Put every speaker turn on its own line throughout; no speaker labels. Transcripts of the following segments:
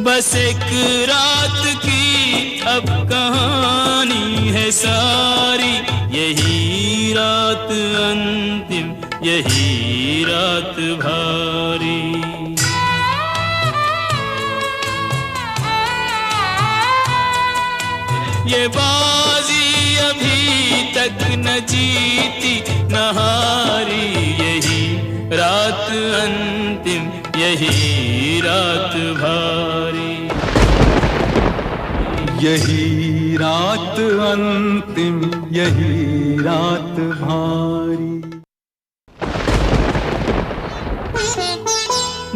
बस एक रात की अब कहानी है सारी, यही रात अंतिम, यही रात भारी। ये बाजी अभी तक न जीती न हारी, यही रात अंतिम, यही रात भारी।
यही रात अंतिम, यही रात भारी।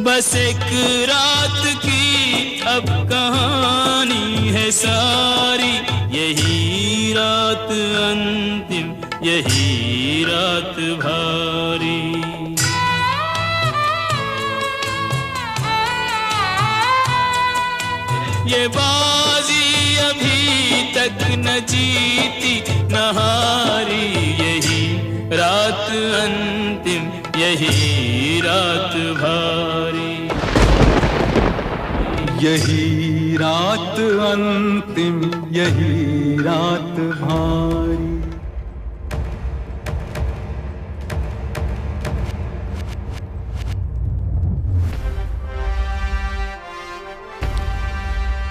बस एक रात की अब कहानी है सारी, यही रात अंतिम, यही रात भारी। ये बाजी अभी तक न जीती न हारी, यही रात अंतिम, यही रात भारी।
यही रात अंतिम, यही रात भारी।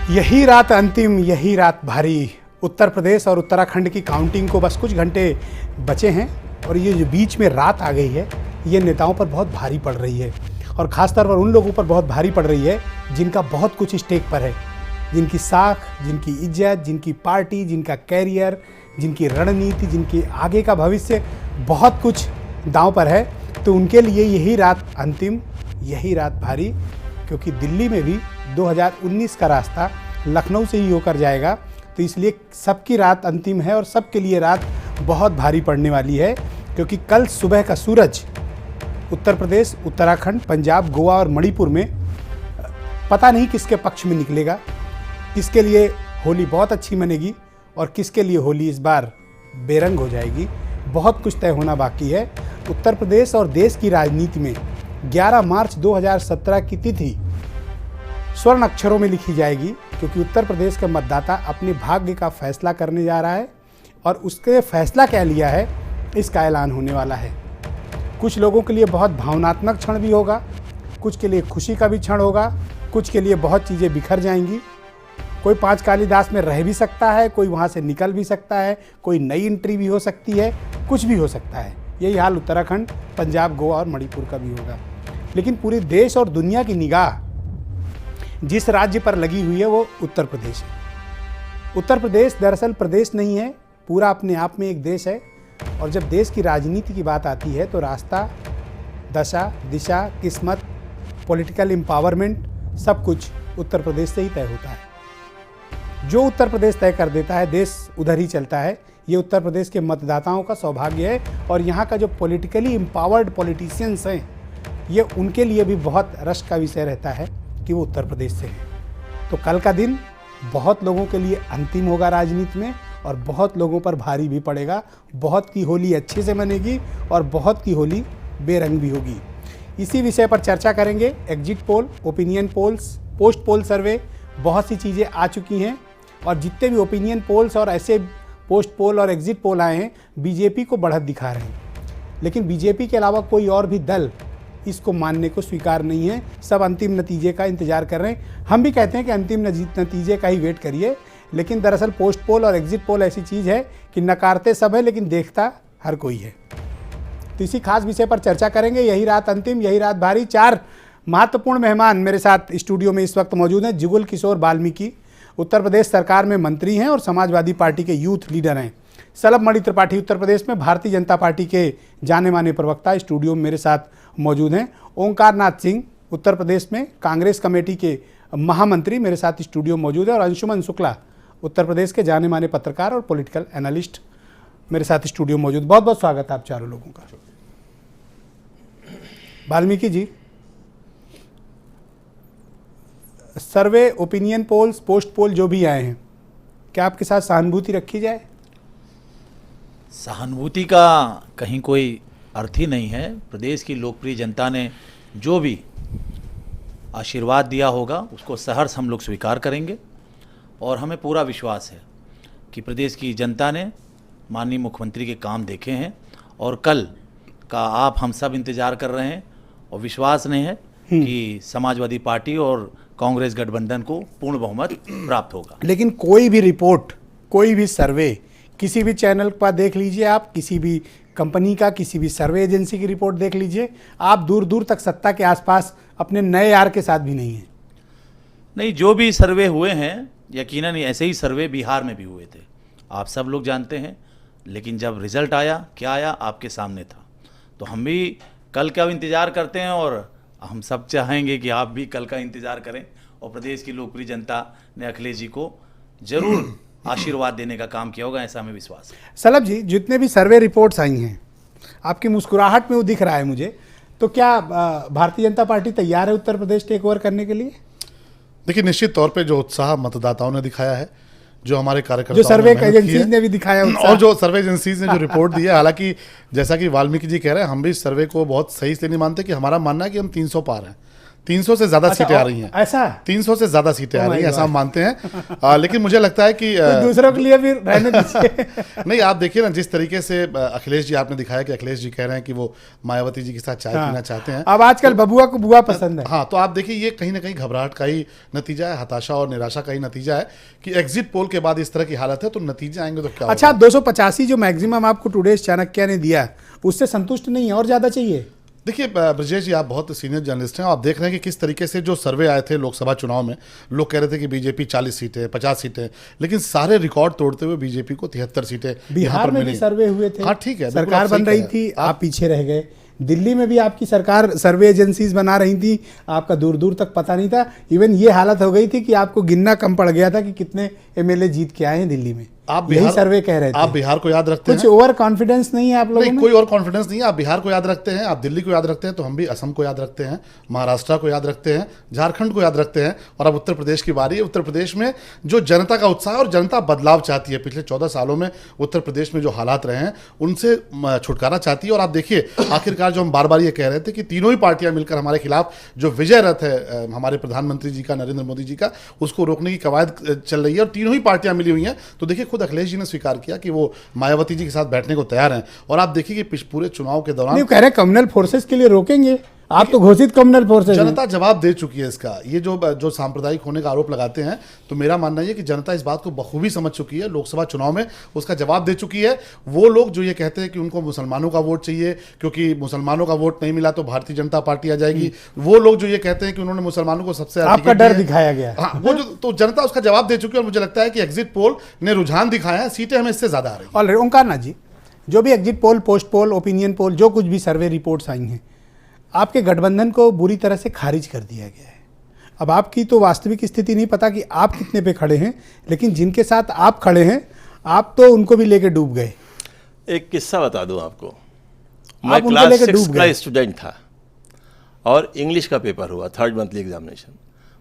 यही रात अंतिम, यही रात भारी। उत्तर प्रदेश और उत्तराखंड की काउंटिंग को बस कुछ घंटे बचे हैं और ये जो बीच में रात आ गई है, ये नेताओं पर बहुत भारी पड़ रही है और ख़ासतौर पर उन लोगों पर बहुत भारी पड़ रही है जिनका बहुत कुछ स्टेक पर है, जिनकी साख, जिनकी इज्जत, जिनकी पार्टी, जिनका कैरियर, जिनकी रणनीति, जिनके आगे का भविष्य, बहुत कुछ दांव पर है। तो उनके लिए यही रात अंतिम, यही रात भारी, क्योंकि दिल्ली में भी 2019 का रास्ता लखनऊ से ही होकर जाएगा। तो इसलिए सबकी रात अंतिम है और सबके लिए रात बहुत भारी पड़ने वाली है, क्योंकि कल सुबह का सूरज उत्तर प्रदेश, उत्तराखंड, पंजाब, गोवा और मणिपुर में पता नहीं किसके पक्ष में निकलेगा, किसके लिए होली बहुत अच्छी मनेगी और किसके लिए होली इस बार बेरंग हो जाएगी। बहुत कुछ तय होना बाकी है। उत्तर प्रदेश और देश की राजनीति में 11 मार्च 2017 की तिथि स्वर्ण अक्षरों में लिखी जाएगी, क्योंकि उत्तर प्रदेश का मतदाता अपने भाग्य का फैसला करने जा रहा है और उसके फैसला क्या लिया है इसका ऐलान होने वाला है। कुछ लोगों के लिए बहुत भावनात्मक क्षण भी होगा, कुछ के लिए खुशी का भी क्षण होगा, कुछ के लिए बहुत चीज़ें बिखर जाएंगी। कोई पांच कालिदास में रह भी सकता है, कोई वहाँ से निकल भी सकता है, कोई नई एंट्री भी हो सकती है, कुछ भी हो सकता है। यही हाल उत्तराखंड, पंजाब, गोवा और मणिपुर का भी होगा। लेकिन पूरे देश और दुनिया की निगाह जिस राज्य पर लगी हुई है वो उत्तर प्रदेश है। उत्तर प्रदेश दरअसल प्रदेश नहीं है, पूरा अपने आप में एक देश है। और जब देश की राजनीति की बात आती है तो रास्ता, दशा, दिशा, किस्मत, पॉलिटिकल एम्पावरमेंट सब कुछ उत्तर प्रदेश से ही तय होता है। जो उत्तर प्रदेश तय कर देता है, देश उधर ही चलता है। ये उत्तर प्रदेश के मतदाताओं का सौभाग्य है और यहाँ का जो पॉलिटिकली एम्पावर्ड पॉलिटिशियंस हैं, ये उनके लिए भी बहुत रश का विषय रहता है कि वो उत्तर प्रदेश से हैं। तो कल का दिन बहुत लोगों के लिए अंतिम होगा राजनीति में और बहुत लोगों पर भारी भी पड़ेगा। बहुत की होली अच्छे से मनेगी और बहुत की होली बेरंग भी होगी। इसी विषय पर चर्चा करेंगे। Exit poll, opinion polls, post poll survey, बहुत सी चीज़ें आ चुकी हैं और जितने भी ओपिनियन पोल्स और ऐसे पोस्ट पोल और एग्जिट पोल आए हैं बीजेपी को बढ़त दिखा रहे हैं। लेकिन बीजेपी के अलावा कोई और भी दल इसको मानने को स्वीकार नहीं है। सब अंतिम नतीजे का इंतजार कर रहे हैं। हम भी कहते हैं कि अंतिम नतीजे का ही वेट करिए, लेकिन दरअसल पोस्ट पोल और एग्जिट पोल ऐसी चीज़ है कि नकारते सब है लेकिन देखता हर कोई है। तो इसी खास विषय पर चर्चा करेंगे। यही रात अंतिम, यही रात भारी। 4 महत्वपूर्ण मेहमान मेरे साथ स्टूडियो में इस वक्त मौजूद हैं। जुगल किशोर वाल्मीकि उत्तर प्रदेश सरकार में मंत्री हैं और समाजवादी पार्टी के यूथ लीडर हैं। सलभ मणि त्रिपाठी उत्तर प्रदेश में भारतीय जनता पार्टी के जाने माने प्रवक्ता स्टूडियो में मेरे साथ मौजूद हैं। ओंकार नाथ सिंह उत्तर प्रदेश में कांग्रेस कमेटी के महामंत्री मेरे साथ स्टूडियो में मौजूद है और अंशुमन शुक्ला उत्तर प्रदेश के जाने माने पत्रकार और पॉलिटिकल एनालिस्ट मेरे साथ स्टूडियो में मौजूद। बहुत बहुत स्वागत है आप चारों लोगों का। वाल्मीकि जी, सर्वे, ओपिनियन पोल्स, पोस्ट पोल जो भी आए हैं, क्या आपके साथ सहानुभूति रखी जाए?
सहानुभूति का कहीं कोई अर्थ ही नहीं है। प्रदेश की लोकप्रिय जनता ने जो भी आशीर्वाद दिया होगा उसको सहर्ष हम लोग स्वीकार करेंगे। और हमें पूरा विश्वास है कि प्रदेश की जनता ने माननीय मुख्यमंत्री के काम देखे हैं और कल का आप हम सब इंतज़ार कर रहे हैं और विश्वास नहीं है कि समाजवादी पार्टी और कांग्रेस गठबंधन को पूर्ण बहुमत प्राप्त होगा।
लेकिन कोई भी रिपोर्ट, कोई भी सर्वे, किसी भी चैनल पर देख लीजिए आप, किसी भी कंपनी का, किसी भी सर्वे एजेंसी की रिपोर्ट देख लीजिए, आप दूर दूर तक सत्ता के आसपास अपने नए यार के साथ भी नहीं हैं।
नहीं, जो भी सर्वे हुए हैं यकीनन ऐसे ही सर्वे बिहार में भी हुए थे, आप सब लोग जानते हैं। लेकिन जब रिजल्ट आया, क्या आया, आपके सामने था। तो हम भी कल का इंतज़ार करते हैं और हम सब चाहेंगे कि आप भी कल का इंतज़ार करें और प्रदेश की लोकप्रिय जनता ने अखिलेश जी को जरूर आशीर्वाद देने का काम किया होगा, ऐसा हमें विश्वास है।
सलभ जी, जितने भी सर्वे रिपोर्ट्स आई हैं, आपकी मुस्कुराहट में वो दिख रहा है मुझे, तो क्या भारतीय जनता पार्टी तैयार है उत्तर प्रदेश टेक ओवर करने के लिए?
देखिए, निश्चित तौर पे जो उत्साह मतदाताओं ने दिखाया है, जो हमारे
जो
कार्यकर्ताओं
सर्वे
ने मेहनत की
एजेंसीज
है,
ने भी दिखाया
और जो सर्वे एजेंसीज ने जो रिपोर्ट दी है, हालांकि जैसा कि वाल्मीकि जी कह रहे हैं, हम भी इस सर्वे को बहुत सही इसलिए नहीं मानते कि हमारा मानना है कि हम 300 पार हैं, 300 से ज्यादा सीटें आ रही हैं।
ऐसा
300 से ज्यादा सीटें आ रही हैं, ऐसा हम मानते हैं। लेकिन मुझे लगता है कि
तो दूसरों के लिए भी रहने दीजिए।
नहीं, आप देखिए ना, जिस तरीके से अखिलेश जी, आपने दिखाया कि अखिलेश जी कह रहे हैं कि वो मायावती जी के साथ चाय पीना चाहते हैं।
अब आजकल बबुआ को बुआ पसंद है।
हाँ, तो आप देखिए, ये कहीं ना कहीं घबराहट का ही नतीजा है, हताशा और निराशा का ही नतीजा है कि एग्जिट पोल के बाद इस तरह की हालत है, तो नतीजे आएंगे तो क्या
अच्छा,
होगा?
285 जो मैक्सिमम आपको टुडेज चाणक्य ने दिया, उससे संतुष्ट नहीं है और ज्यादा चाहिए?
देखिए ब्रजेश जी, आप बहुत सीनियर जर्नलिस्ट हैं, आप देख रहे हैं कि किस तरीके से जो सर्वे आए थे लोकसभा चुनाव में, लोग कह रहे थे कि बीजेपी 40 सीटें, 50 सीटें, लेकिन सारे रिकॉर्ड तोड़ते हुए बीजेपी को 73 सीटें यहाँ
बिहार
पर
में भी
मिली।
सर्वे हुए थे।
हाँ, ठीक है, बिल्कुल
सरकार
आप सही
बन
कह
रही
रहे
थी,
हैं।
आप पीछे रह गए। दिल्ली में भी आपकी सरकार सर्वे एजेंसीज बना रही थी, आपका दूर दूर तक पता नहीं था। इवन ये हालत हो गई थी कि आपको गिनना कम पड़ गया था कि कितने एमएलए जीत के आए हैं दिल्ली में।
आप
यही
बिहार
सर्वे कह रहे थे।
आप बिहार को याद रखते
कुछ
हैं?
ओवर कॉन्फिडेंस नहीं है आप लोगों
नहीं,
में?
कोई और कॉन्फिडेंस नहीं है। आप बिहार को याद रखते हैं, आप दिल्ली को याद रखते हैं, तो हम भी असम को याद रखते हैं, महाराष्ट्र को याद रखते हैं, झारखंड को याद रखते हैं, और अब उत्तर प्रदेश की बारी है। उत्तर प्रदेश में जो जनता का उत्साह और जनता बदलाव चाहती है, पिछले 14 सालों में उत्तर प्रदेश में जो हालात रहे हैं उनसे छुटकारा चाहती है। और आप देखिए, आखिरकार जो हम बार बार ये कह रहे थे कि तीनों ही पार्टियां मिलकर हमारे खिलाफ जो विजय रथ है हमारे प्रधानमंत्री जी का, नरेंद्र मोदी जी का, उसको रोकने की कवायद चल रही है और तीनों ही पार्टियां मिली हुई हैं। तो देखिए, खुद अखिलेश जी ने स्वीकार किया कि वो मायावती जी के साथ बैठने को तैयार हैं। और आप देखिए कि पूरे चुनाव के दौरान
नहीं, कह रहे कम्युनल फोर्सेस के लिए रोकेंगे, आप तो घोषित कम्युनल फोर्सेस हैं।
जनता जवाब दे चुकी है इसका। ये जो सांप्रदायिक होने का आरोप लगाते हैं, तो मेरा मानना है कि जनता इस बात को बखूबी समझ चुकी है, लोकसभा चुनाव में उसका जवाब दे चुकी है। वो लोग जो ये कहते हैं कि उनको मुसलमानों का वोट चाहिए, क्योंकि मुसलमानों का वोट नहीं मिला तो भारतीय जनता पार्टी आ जाएगी, वो लोग जो ये कहते हैं कि उन्होंने मुसलमानों को सबसे
आपका डर दिखाया गया।
हाँ, वो जो तो जनता उसका जवाब दे चुकी है। और मुझे लगता है कि एग्जिट पोल ने रुझान दिखाया है, सीटें हमें इससे ज्यादा आ रही हैं।
और ओंकार नाथ जी, जो भी एग्जिट पोल, पोस्ट पोल, ओपिनियन पोल, जो कुछ भी सर्वे रिपोर्ट्स आई हैं, आपके गठबंधन को बुरी तरह से खारिज कर दिया गया है। अब आपकी तो वास्तविक स्थिति नहीं पता कि आप कितने पे खड़े हैं, लेकिन जिनके साथ आप खड़े हैं, आप तो उनको भी लेके डूब गए।
एक किस्सा बता दूं आपको। मैं
आप उनको
क्लास
लेकर
6
डूब
का
गए।
स्टूडेंट था और इंग्लिश का पेपर हुआ, 3rd मंथली एग्जामिनेशन।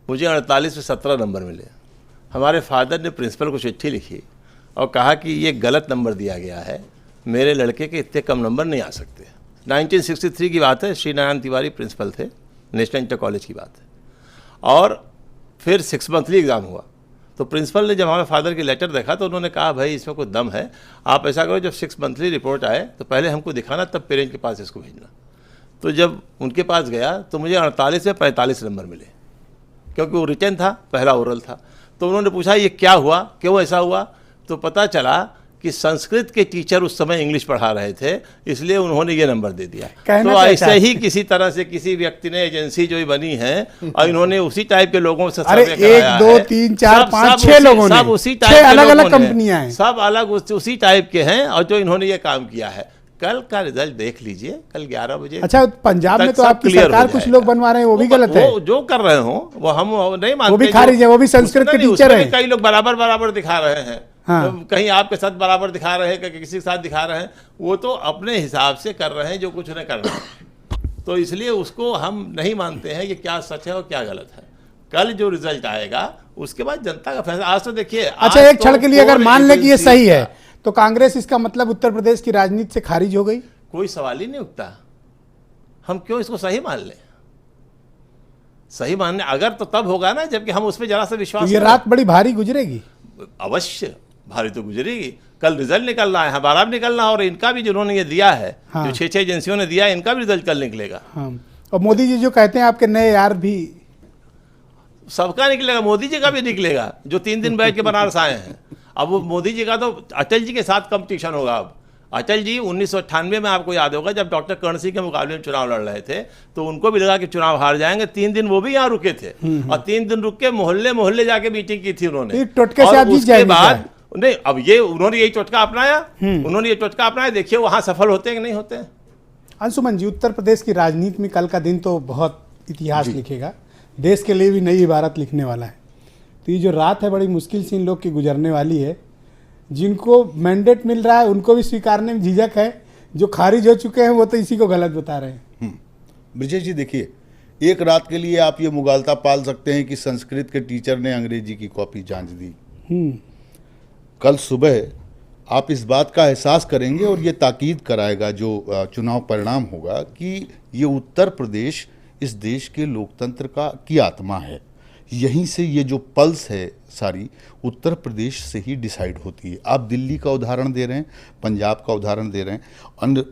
मुझे 48 में 17 नंबर मिले। हमारे फादर ने प्रिंसिपल को चिट्ठी लिखी और कहा कि ये गलत नंबर दिया गया है, मेरे लड़के के इतने कम नंबर नहीं आ सकते। 1963 की बात है, श्री नारायण तिवारी प्रिंसिपल थे, नेशनल इंटर कॉलेज की बात है। और फिर 6 मंथली एग्ज़ाम हुआ, तो प्रिंसिपल ने जब हमारे फादर की लेटर देखा तो उन्होंने कहा, भाई इसमें कोई दम है, आप ऐसा करो, जब 6 मंथली रिपोर्ट आए तो पहले हमको दिखाना, तब पेरेंट के पास इसको भेजना। तो जब उनके पास गया तो मुझे 48 में 45 नंबर मिले, क्योंकि वो रिटन था, पहला ओरल था। तो उन्होंने पूछा ये क्या हुआ, क्यों ऐसा हुआ? तो पता चला कि संस्कृत के टीचर उस समय इंग्लिश पढ़ा रहे थे, इसलिए उन्होंने ये नंबर दे दिया। तो ऐसे ही किसी तरह से किसी व्यक्ति ने एजेंसी जो बनी है और इन्होंने उसी टाइप के लोगों से
अरे 1 2 3 4 5 6 लोगों ने,
सब उसी
6
टाइप
अलग अलग कंपनियां हैं,
सब अलग उसी टाइप के हैं और जो इन्होंने ये काम किया है। कल का रिजल्ट देख लीजिए, कल 11 बजे।
अच्छा, पंजाब में तो आपकी सरकार कुछ लोग बनवा रहे हैं, वो भी गलत है।
वो जो कर रहे हो वो हम नहीं मानते,
वो भी खारिज है, वो भी संस्कृत के टीचर हैं।
कई लोग बराबर दिखा रहे हैं।
हाँ।
तो कहीं आपके साथ बराबर दिखा रहे हैं, कहीं किसी के साथ दिखा रहे हैं, वो तो अपने हिसाब से कर रहे हैं जो कुछ उन्हें करना है। तो इसलिए उसको हम नहीं मानते हैं कि क्या सच है और क्या गलत है। कल जो रिजल्ट आएगा उसके बाद जनता का फैसला। आज तो देखिए,
अच्छा, एक क्षण के लिए अगर मान ले कि ये सही है तो कांग्रेस, इसका मतलब उत्तर प्रदेश की राजनीति से खारिज हो गई?
कोई सवाल ही नहीं उठता। हम क्यों इसको सही मान लें? सही मानने अगर तो तब होगा ना जबकि हम उस पर जरा सा
तो
विश्वास
ये
करें।
रात बड़ी भारी गुजरेगी।
अवश्य भारी तो गुजरेगी। कल रिजल्ट निकल रहा है, हमारा भी निकलना और इनका भी जिन्होंने ये दिया है,
हाँ।
जो 6 एजेंसियों ने दिया है, इनका भी रिजल्ट कल निकलेगा।
हाँ, और मोदी जी जो कहते हैं आपके नए यार भी,
सबका निकलेगा, मोदी जी का भी निकलेगा जो 3 दिन बैठ के बनारस आए हैं। अब वो मोदी जी का तो अटल जी के साथ कंपटीशन होगा। अब अटल जी 1998 में आपको याद होगा जब डॉक्टर कर्ण सिंह के मुकाबले में चुनाव लड़ रहे थे तो उनको भी लगा कि चुनाव हार जाएंगे। 3 दिन वो भी यहाँ रुके थे और 3 दिन रुक के मोहल्ले मोहल्ले जाके मीटिंग की थी उन्होंने।
ये टोटके से
और
आप जीत
उसके
जाएंगे
बाद नहीं, अब ये उन्होंने यही टोटका अपनाया, उन्होंने ये टोटका अपनाया। देखिए वहां सफल होते हैं कि नहीं होते हैं।
अंशुमन जी, उत्तर प्रदेश की राजनीति में कल का दिन तो बहुत इतिहास लिखेगा, देश के लिए भी नई इबारत लिखने वाला है। तो ये जो रात है बड़ी मुश्किल से इन लोग की गुजरने वाली है। जिनको मैंडेट मिल रहा है उनको भी स्वीकारने में झिझक है, जो खारिज हो चुके हैं वो तो इसी को गलत बता रहे हैं।
ब्रिजेश जी देखिए, एक रात के लिए आप ये मुगालता पाल सकते हैं कि संस्कृत के टीचर ने अंग्रेजी की कॉपी जांच दी। कल सुबह आप इस बात का एहसास करेंगे और ये ताकीद कराएगा जो चुनाव परिणाम होगा कि ये उत्तर प्रदेश इस देश के लोकतंत्र की आत्मा है। यहीं से ये जो पल्स है सारी उत्तर प्रदेश से ही डिसाइड होती है। आप दिल्ली का उदाहरण दे रहे हैं, पंजाब का उदाहरण दे रहे हैं,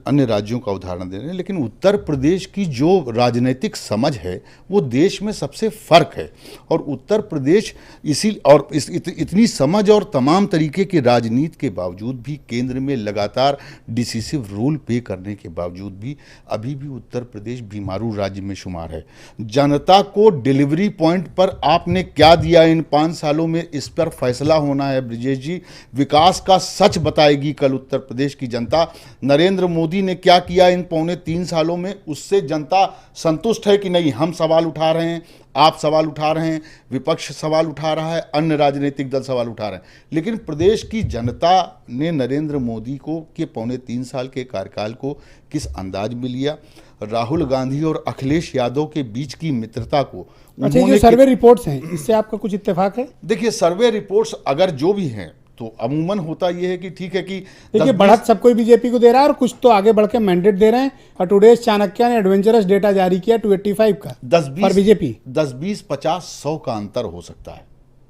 अन्य राज्यों का उदाहरण दे रहे हैं, लेकिन उत्तर प्रदेश की जो राजनीतिक समझ है वो देश में सबसे फ़र्क है। और उत्तर प्रदेश इतनी समझ और तमाम तरीके की राजनीति के बावजूद भी, केंद्र में लगातार डिसिसिव रोल प्ले करने के बावजूद भी अभी भी उत्तर प्रदेश बीमारू राज्य में शुमार है। जनता को डिलीवरी पॉइंट पर आपने क्या दिया इन 5 सालों में, इस पर फैसला होना है ब्रिजेश जी। विकास का सच बताएगी कल उत्तर प्रदेश की जनता। नरेंद्र मोदी ने क्या किया इन 3.25 सालों में, उससे जनता संतुष्ट है कि नहीं। हम सवाल उठा रहे हैं, आप सवाल उठा रहे हैं, विपक्ष सवाल उठा रहा है, अन्य राजनीतिक दल सवाल उठा रहे हैं, लेकिन प्रदेश की जनता ने नरेंद्र मोदी को के 3.25 साल के कार्यकाल को किस अंदाज में लिया। राहुल गांधी और अखिलेश यादव के बीच की मित्रता को,
अच्छा, जो सर्वे रिपोर्ट्स हैं इससे आपका कुछ इत्तेफाक है?
देखिए, सर्वे रिपोर्ट्स अगर जो भी हैं तो अमूमन होता यह है कि ठीक है कि
देखिए बढ़त सब कोई बीजेपी को दे रहा है और कुछ तो आगे बढ़ के मैंडेट दे रहे हैं। और टुडेज चाणक्य ने एडवेंचरस डेटा जारी किया 285 का
10-20
पर बीजेपी
10-20 50-100 का अंतर हो सकता है,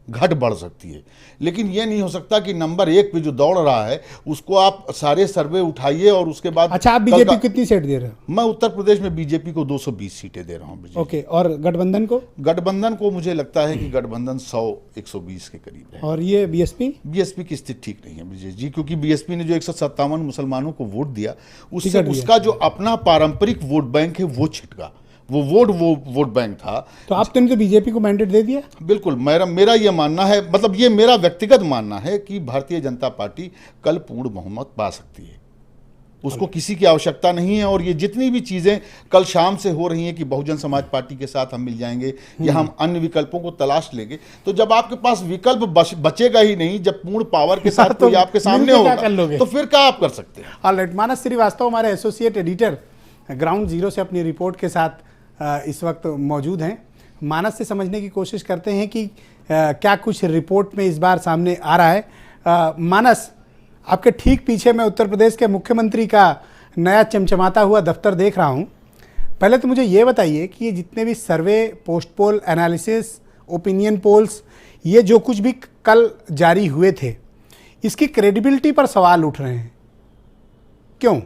घट बढ़ सकती है, लेकिन यह नहीं हो सकता कि नंबर 1 पे जो दौड़ रहा है उसको आप सारे सर्वे उठाइए और उसके बाद।
अच्छा, आप बीजेपी कितनी सीट दे रहे हो?
मैं उत्तर प्रदेश में बीजेपी को 220 सीटें दे रहा हूँ।
ओके, और गठबंधन को?
गठबंधन को मुझे लगता है कि गठबंधन 100-120 के करीब है।
और ये बीएसपी
की स्थिति ठीक नहीं है ब्रिजेश जी, क्योंकि बीएसपी ने जो 157 मुसलमानों को वोट दिया उससे उसका जो अपना पारंपरिक वोट बैंक है वो छिटका। वो वोट बैंक था।
तो आपने तो बीजेपी को मैंडेट दे दिया?
बिल्कुल, मेरा ये मानना है, मतलब ये मेरा व्यक्तिगत मानना है कि भारतीय जनता पार्टी कल पूर्ण बहुमत पा सकती है। उसको किसी की आवश्यकता नहीं है। और ये जितनी भी चीज़ें कल शाम से हो रही हैं कि बहुजन समाज पार्टी के साथ हम मिल जाएंगे या हम अन्य विकल्पों को तलाश लेंगे, तो जब आपके पास विकल्प बचेगा ही नहीं, जब पूर्ण पावर के साथ कोई आपके सामने होगा तो फिर क्या आप कर सकते हैं।
ऑलराइट, मानस श्रीवास्तव हमारे एसोसिएट एडिटर ग्राउंड जीरो से अपनी रिपोर्ट के साथ इस वक्त मौजूद हैं। मानस से समझने की कोशिश करते हैं कि क्या कुछ रिपोर्ट में इस बार सामने आ रहा है। मानस, आपके ठीक पीछे मैं उत्तर प्रदेश के मुख्यमंत्री का नया चमचमाता हुआ दफ्तर देख रहा हूं। पहले तो मुझे ये बताइए कि ये जितने भी survey, post poll analysis, opinion polls, ये जो कुछ भी कल जारी हुए थे, इसकी क्रेडिबिलिटी पर सवाल उठ रहे हैं, क्यों?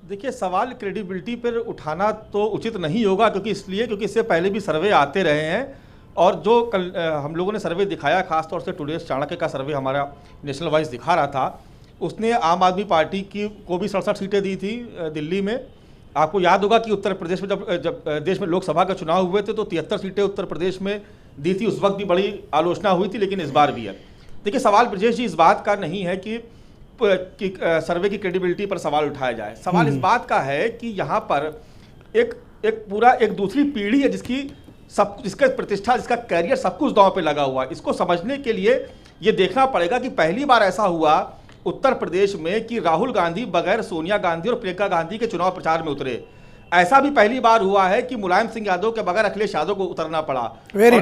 देखिए, सवाल क्रेडिबिलिटी पर उठाना तो उचित नहीं होगा, क्योंकि इससे पहले भी सर्वे आते रहे हैं। और जो कल हम लोगों ने सर्वे दिखाया, खासतौर से टुडेज चाणक्य का सर्वे हमारा नेशनल वाइज दिखा रहा था, उसने आम आदमी पार्टी को भी 67 सीटें दी थी दिल्ली में। आपको याद होगा कि उत्तर प्रदेश में जब देश में लोकसभा के चुनाव हुए थे तो 73 सीटें उत्तर प्रदेश में दी थी। उस वक्त भी बड़ी आलोचना हुई थी, लेकिन इस बार भी है। देखिए, सवाल ब्रजेश जी इस बात का नहीं है कि सर्वे की क्रेडिबिलिटी पर सवाल उठाया जाए। सवाल इस बात का है कि यहाँ पर एक दूसरी पीढ़ी है जिसका प्रतिष्ठा, जिसका कैरियर, सब कुछ दांव पे लगा हुआ है। इसको समझने के लिए ये देखना पड़ेगा कि पहली बार ऐसा हुआ उत्तर प्रदेश में कि राहुल गांधी बगैर सोनिया गांधी और प्रियंका गांधी के चुनाव प्रचार में उतरे। ऐसा भी पहली बार हुआ है कि मुलायम सिंह यादव के बगैर अखिलेश यादव को उतरना पड़ा। और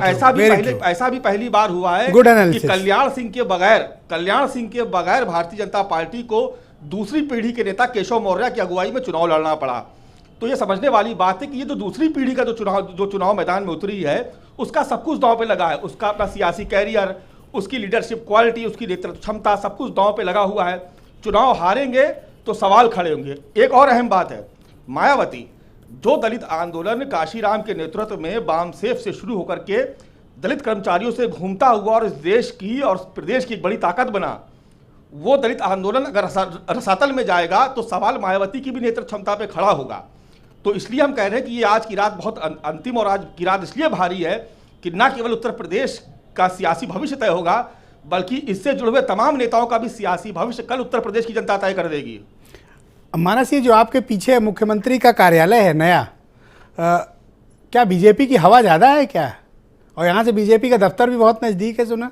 ऐसा भी पहली बार हुआ है कि कल्याण सिंह के बगैर भारतीय जनता पार्टी को दूसरी पीढ़ी के नेता केशव मौर्य की अगुवाई में चुनाव लड़ना पड़ा। तो ये समझने वाली बात है कि ये जो दूसरी पीढ़ी का जो चुनाव मैदान में उतरी है, उसका सब कुछ दांव पे लगा है। उसका अपना सियासी कैरियर, उसकी लीडरशिप क्वालिटी, उसकी नेतृत्व क्षमता, सब कुछ दांव पे लगा हुआ है। चुनाव हारेंगे तो सवाल खड़े होंगे। एक और अहम बात है, मायावती जो दलित आंदोलन काशीराम के नेतृत्व में बामसेफ से शुरू होकर के दलित कर्मचारियों से घूमता हुआ और इस देश की और प्रदेश की एक बड़ी ताकत बना, वो दलित आंदोलन अगर रसातल में जाएगा तो सवाल मायावती की भी नेतृत्व क्षमता पे खड़ा होगा। तो इसलिए हम कह रहे हैं कि ये आज की रात बहुत अंतिम, और आज की रात इसलिए भारी है कि न केवल उत्तर प्रदेश का सियासी भविष्य तय होगा, बल्कि इससे जुड़े हुए तमाम नेताओं का भी सियासी भविष्य कल उत्तर प्रदेश की जनता तय कर देगी।
मानस, ये जो आपके पीछे मुख्यमंत्री का कार्यालय है नया, क्या बीजेपी की हवा ज़्यादा है क्या? और यहाँ से बीजेपी का दफ्तर भी बहुत नज़दीक है सुना।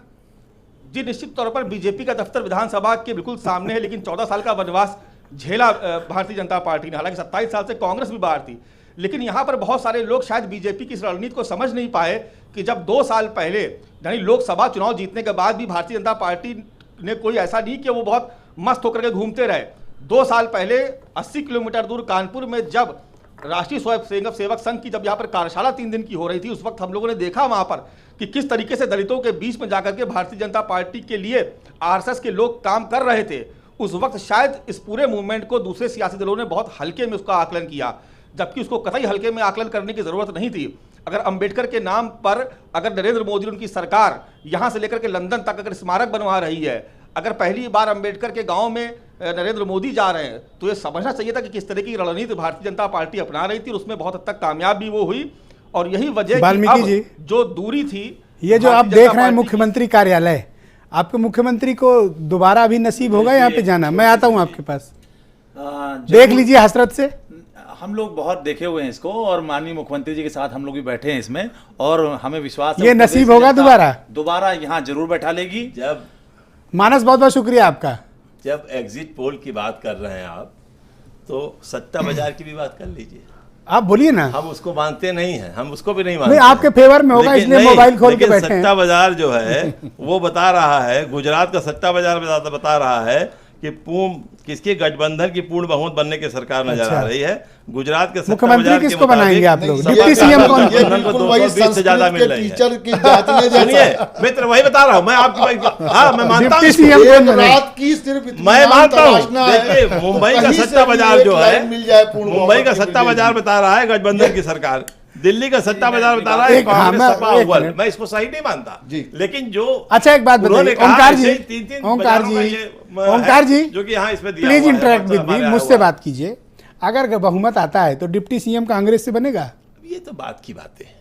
जी, निश्चित तौर पर बीजेपी का दफ्तर विधानसभा के बिल्कुल सामने है, लेकिन 14 साल का वनवास झेला भारतीय जनता पार्टी ने। हालांकि 27 साल से कांग्रेस भी बाहर थी, लेकिन यहाँ पर बहुत सारे लोग शायद बीजेपी की इस रणनीति को समझ नहीं पाए कि जब 2 साल पहले यानी लोकसभा चुनाव जीतने के बाद भी भारतीय जनता पार्टी ने कोई ऐसा नहीं कि वो बहुत मस्त होकर के घूमते रहे। 2 साल पहले 80 किलोमीटर दूर कानपुर में जब राष्ट्रीय स्वयं सेवक संघ की जब यहाँ पर कार्यशाला 3 दिन की हो रही थी, उस वक्त हम लोगों ने देखा वहाँ पर कि किस तरीके से दलितों के बीच में जाकर के भारतीय जनता पार्टी के लिए आरएसएस के लोग काम कर रहे थे। उस वक्त शायद इस पूरे मूवमेंट को दूसरे सियासी दलों ने बहुत हल्के में उसका आकलन किया, जबकि उसको कतई हल्के में आकलन करने की जरूरत नहीं थी। अगर अंबेडकर के नाम पर अगर नरेंद्र मोदी उनकी सरकार यहाँ से लेकर के लंदन तक अगर स्मारक बनवा रही है, अगर पहली बार अंबेडकर के गांव में नरेंद्र मोदी जा रहे हैं, तो ये समझना चाहिए था कि किस तरह की रणनीति भारतीय जनता पार्टी अपना रही थी, और उसमें बहुत हद तक कामयाब भी वो हुई। और यही वजह
वाल्मीकि जी,
जो दूरी थी,
ये जो आप देख रहे हैं मुख्यमंत्री कार्यालय, आपके मुख्यमंत्री को दोबारा भी नसीब होगा यहाँ पे जाना? मैं आता हूँ आपके पास, देख लीजिए हसरत से।
हम लोग बहुत देखे हुए हैं इसको, और माननीय मुख्यमंत्री जी के साथ हम लोग भी बैठे हैं इसमें, और हमें विश्वास है
ये नसीब होगा
दोबारा यहाँ जरूर बैठा लेगी।
जब
मानस, बहुत बहुत शुक्रिया आपका।
जब एग्जिट पोल की बात कर रहे हैं आप, तो सट्टा बाजार की भी बात कर लीजिए।
आप बोलिए ना।
हम उसको मानते नहीं हैं, हम उसको भी नहीं मानते।
नहीं, आपके फेवर में होगा, इसलिए मोबाइल खोल के बैठे हैं।
सट्टा बाजार जो है वो बता रहा है, गुजरात का सट्टा बाजार बता रहा है कि किसके गठबंधन की पूर्ण बहुमत बनने की सरकार नजर आ रही है। गुजरात के
मुख्यमंत्री किसको बनाएंगे आप लोग? डिप्टी सीएम कौन?
220 से ज्यादा मिल रही है।
टीचर की जांचने
सुनिए, मित्र वही बता रहा हूँ मैं आपकी। हाँ, मैं मानता हूँ,
रात की सिर्फ
मैं मानता हूँ। देखिए, मुंबई का सट्टा बाजार जो है, मुंबई का सट्टा बाजार बता रहा है गठबंधन की सरकार, दिल्ली का सट्टा बाजार बता रहा है कांग्रेस सपा अव्वल। मैं इसको सही नहीं मानता, लेकिन जो
अच्छा एक बात बताइए ओंकार जी, ओंकार जी
जो कि यहाँ इसमें
प्लीज इंटरेक्ट विद मी, मुझसे बात कीजिए। अगर बहुमत आता है तो डिप्टी सीएम कांग्रेस से बनेगा?
ये तो बात की बातें हैं,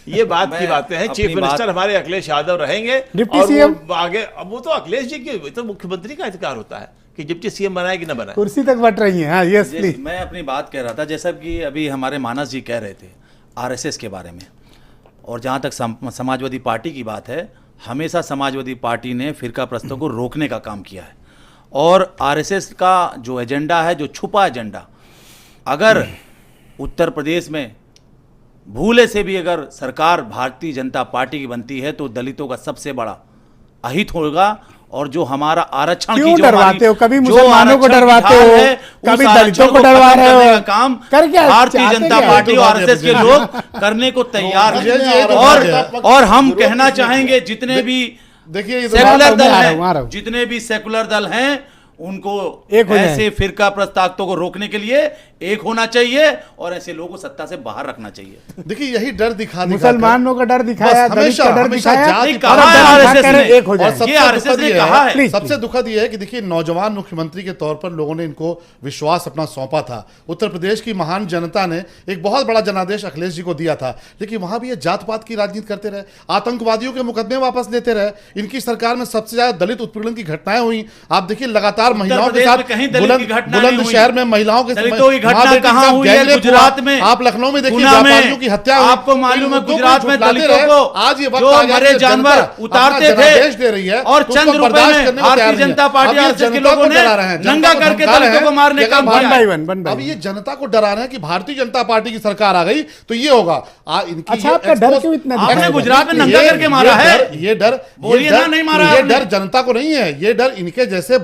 ये बात की बातें हैं। चीफ मिनिस्टर हमारे अखिलेश यादव रहेंगे,
डिप्टी सीएम
आगे। अब वो तो अखिलेश जी की, तो मुख्यमंत्री का अधिकार होता है कि डिप्टी सीएम बनाए कि ना बनाए।
कुर्सी तक बट रही है। हाँ, यस प्लीज।
मैं अपनी बात कह रहा था, जैसा कि अभी हमारे मानस जी कह रहे थे आरएसएस के बारे में, और जहाँ तक समाजवादी पार्टी की बात है, हमेशा समाजवादी पार्टी ने फिरका प्रस्तों को रोकने का काम किया है। और आरएसएस का जो एजेंडा है, जो छुपा एजेंडा, अगर उत्तर प्रदेश में भूले से भी अगर सरकार भारतीय जनता पार्टी की बनती है तो दलितों का सबसे बड़ा अहित होगा। और जो हमारा आरक्षण
क्यों डरवाते हो? कभी मुसलमानों को डरवाते हो, कभी दलितों को डरवा रहे हो,
काम
कर क्या
भारतीय जनता पार्टी और आरएसएस के लोग करने को तैयार हैं। और हम कहना चाहेंगे, जितने भी सेकुलर दल हैं, जितने भी सेकुलर दल हैं, उनको ऐसे फिरका प्रस्तावों को रोकने के लिए एक होना चाहिए और ऐसे लोगों को सत्ता से बाहर रखना चाहिए।
देखिए, यही डर दिखा
मुसलमानों का डर दिखाया, दलित का डर दिखाया,
सबसे दुखद ये है कि देखिए, नौजवान मुख्यमंत्री के तौर पर लोगों ने इनको विश्वास अपना सौंपा था। उत्तर प्रदेश की महान जनता ने एक बहुत बड़ा जनादेश अखिलेश जी को दिया था, लेकिन वहां भी ये जात पात की राजनीति करते रहे, आतंकवादियों के मुकदमे वापस लेते रहे। इनकी सरकार में सबसे ज्यादा दलित उत्पीड़न की घटनाएं हुई। आप देखिए, लगातार महिलाओं के साथ बुलंदशहर में महिलाओं के
घटना कहां हुई है? गुजरात में।
आप लखनऊ में देखिए, व्यापारियों की हत्या हुई।
आपको मालूम है गुजरात में दलितों को
आज ये
जो मरे जानवर उतारते थे
दे रही है,
और चंद रुपए में भारतीय जनता पार्टी आरएसएस के लोगों ने नंगा करके दलितों को मारने का काम किया।
अब ये जनता को डरा रहे हैं कि भारतीय जनता पार्टी की सरकार आ गई तो ये होगा।
अच्छा, आपका डर क्यों इतना?
आपने गुजरात में नंगा करके मारा है,
ये डर
बोलिए ना, नहीं मारा।
ये डर जनता को नहीं है, ये डर इनके जैसे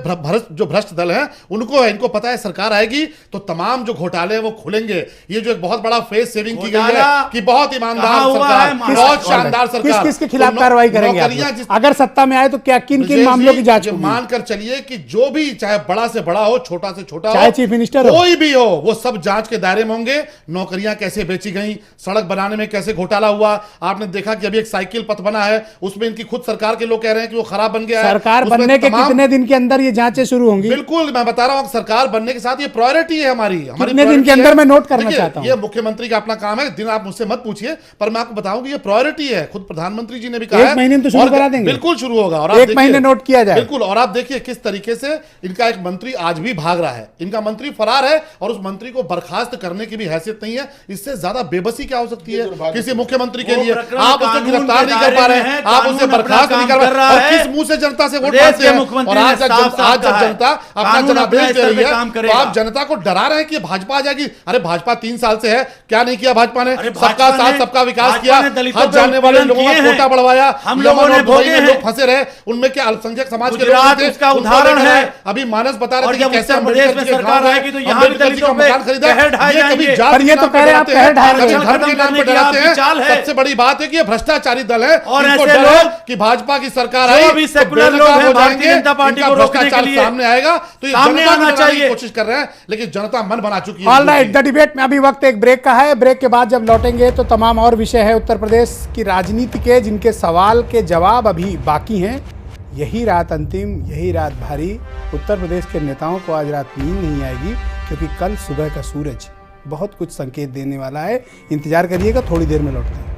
जो भ्रष्ट दल हैं उनको है। इनको पता है सरकार आएगी तो तमाम जो जो घोटाले हैं वो खुलेंगे। ये जो एक बहुत बड़ा फेस सेविंग की गई है
घोटाला
कि बहुत ईमानदार
कहाँ हुआ
सरकार,
है?
बहुत शानदार सरकार,
किसके खिलाफ
तो
कार्रवाई करेंगे आप
नौकरियां
लोग? अगर सत्ता में आए तो क्या किन किन मामलों की जांच होगी?
मान कर चलिए कि जो भी, चाहे बड़ा से बड़ा हो, छोटा से छोटा
चाहे
हो,
चीफ मिनिस्टर हो,
कोई भी हो, वो सब जांच के दायरे में होंगे। नौकरियां कैसे बेची गई, सड़क बनाने में कैसे घोटाला हुआ, आपने देखा कि अभी एक साइकिल पथ बना है, उसमें इनकी खुद सरकार के लोग कह रहे हैं कि वो खराब बन गया है।
सरकार
उसमें
बनने के
तमाम-
कितने दिन के अंदर ये जांचें शुरू होंगी?
बिल्कुल, मैं बता रहा हूं, सरकार बनने के साथ ये प्रायोरिटी है हमारी
कितने दिन
priority
के अंदर
है।
मैं नोट करना
देखिए,
चाहता हूं।
ये मुख्यमंत्री का अपना काम है, दिन आप मुझसे मत पूछिए, पर मैं आपको बताऊं कि ये प्रायोरिटी है। खुद प्रधानमंत्री जी ने भी कहा
एक
है,
महीने में तो शुरू
और
करा देंगे।
बिल्कुल शुरू होगा। और आप
एक
देखिए-
महीने नोट किया जाए।
बिल्कुल। और आप देखिए किस तरीके से इनका एक मंत्री आज भी भाग रहा है, इनका मंत्री फरार है और उस मंत्री को बर्खास्त करने की भी हैसियत नहीं है। इससे ज्यादा बेबसी क्या हो सकती है किसी मुख्यमंत्री के
वो
लिए?
प्रकरण
आप उसे
कानून
गिरफ्तार
के
नहीं कर पा
दायरे
रहे
में
हैं,
है,
आप उसे
कानून अपना
बर्खास्त नहीं
काम
कर
कर
पा
रहा
रहे हैं, और
है।
किस मुंह से जनता से वोट
प्रदेश
मांगते
के
हैं?
मुख्यमंत्री
और
ने
आज जब
साफ-साफ
आज जब
कहा है,
जनता अपना
कानून
जनादेश
अपने
दे
स्तर
रही
पे
है
काम
तो
करेगा।
आप जनता को डरा रहे हैं कि भाजपा आ जाएगी। अरे भाजपा 3 साल से है, क्या नहीं किया भाजपा ने?
अरे
सबका
भाजपा
साथ
ने-
सबका विकास
भाजपा
किया,
ने दलितों
हज
पे
जाने वाले
उत्पीड़न
लोगों का
किए हैं।
कोटा बढ़वाया,
हम लोगों ने
यमन और दुबई
भोगे
में
हैं।
लोग फंसे रहे, उनमें क्या अल्पसंख्यक समाज के
गुजरात
लोग थे,
उसका
उनको
उदाहरण
लेकर
है।
आए। अभी मानस बता रहे
और
थे कि
जब
कैसे
उत्तर प्रदेश
अम्बेडकर
में
जी के
सरकार
गांव
आएगी तो यहाँ भी
अम्बेडकर जी का
दलितों पे
मकान खरीदा।
कहर ढाए
ये कभी
जाएंगे।
जात
पर ये
के
तो
नाम पे
कह रहे हैं आप
डराते हैं,
कहर ढाए
कभी
रहे हैं।
धर्म के नाम पे
खत्म
डराते
करने की चाल
हैं।
है।
सबसे बड़ी बात है कि ये भ्रष्टाचारी दल है,
और
इनको
ऐसे
डर है
लोग
कि भाजपा की सरकार
जो
आई
भी
तो
सेकुलर लोग
बेनकाब
हैं
हो
भारतीय
जाएंगे,
जनता पार्टी
इनका
को रोकने के
भ्रष्टाचार
लिए
सामने आएगा तो ये
सामने
जनता को
आना
डराने की
चाहिए।
कोशिश कर रहे हैं, लेकिन जनता मन बना चुकी है।
ऑल राइट, द डिबेट में अभी वक्त एक ब्रेक का है। ब्रेक के बाद जब लौटेंगे तो तमाम और विषय है उत्तर प्रदेश की राजनीति के, जिनके सवाल के जवाब अभी बाकी हैं। यही रात अंतिम, यही रात भारी। उत्तर प्रदेश के नेताओं को आज रात नींद नहीं आएगी, क्योंकि कल सुबह का सूरज बहुत कुछ संकेत देने वाला है। इंतजार करिएगा, थोड़ी देर में लौटते हैं।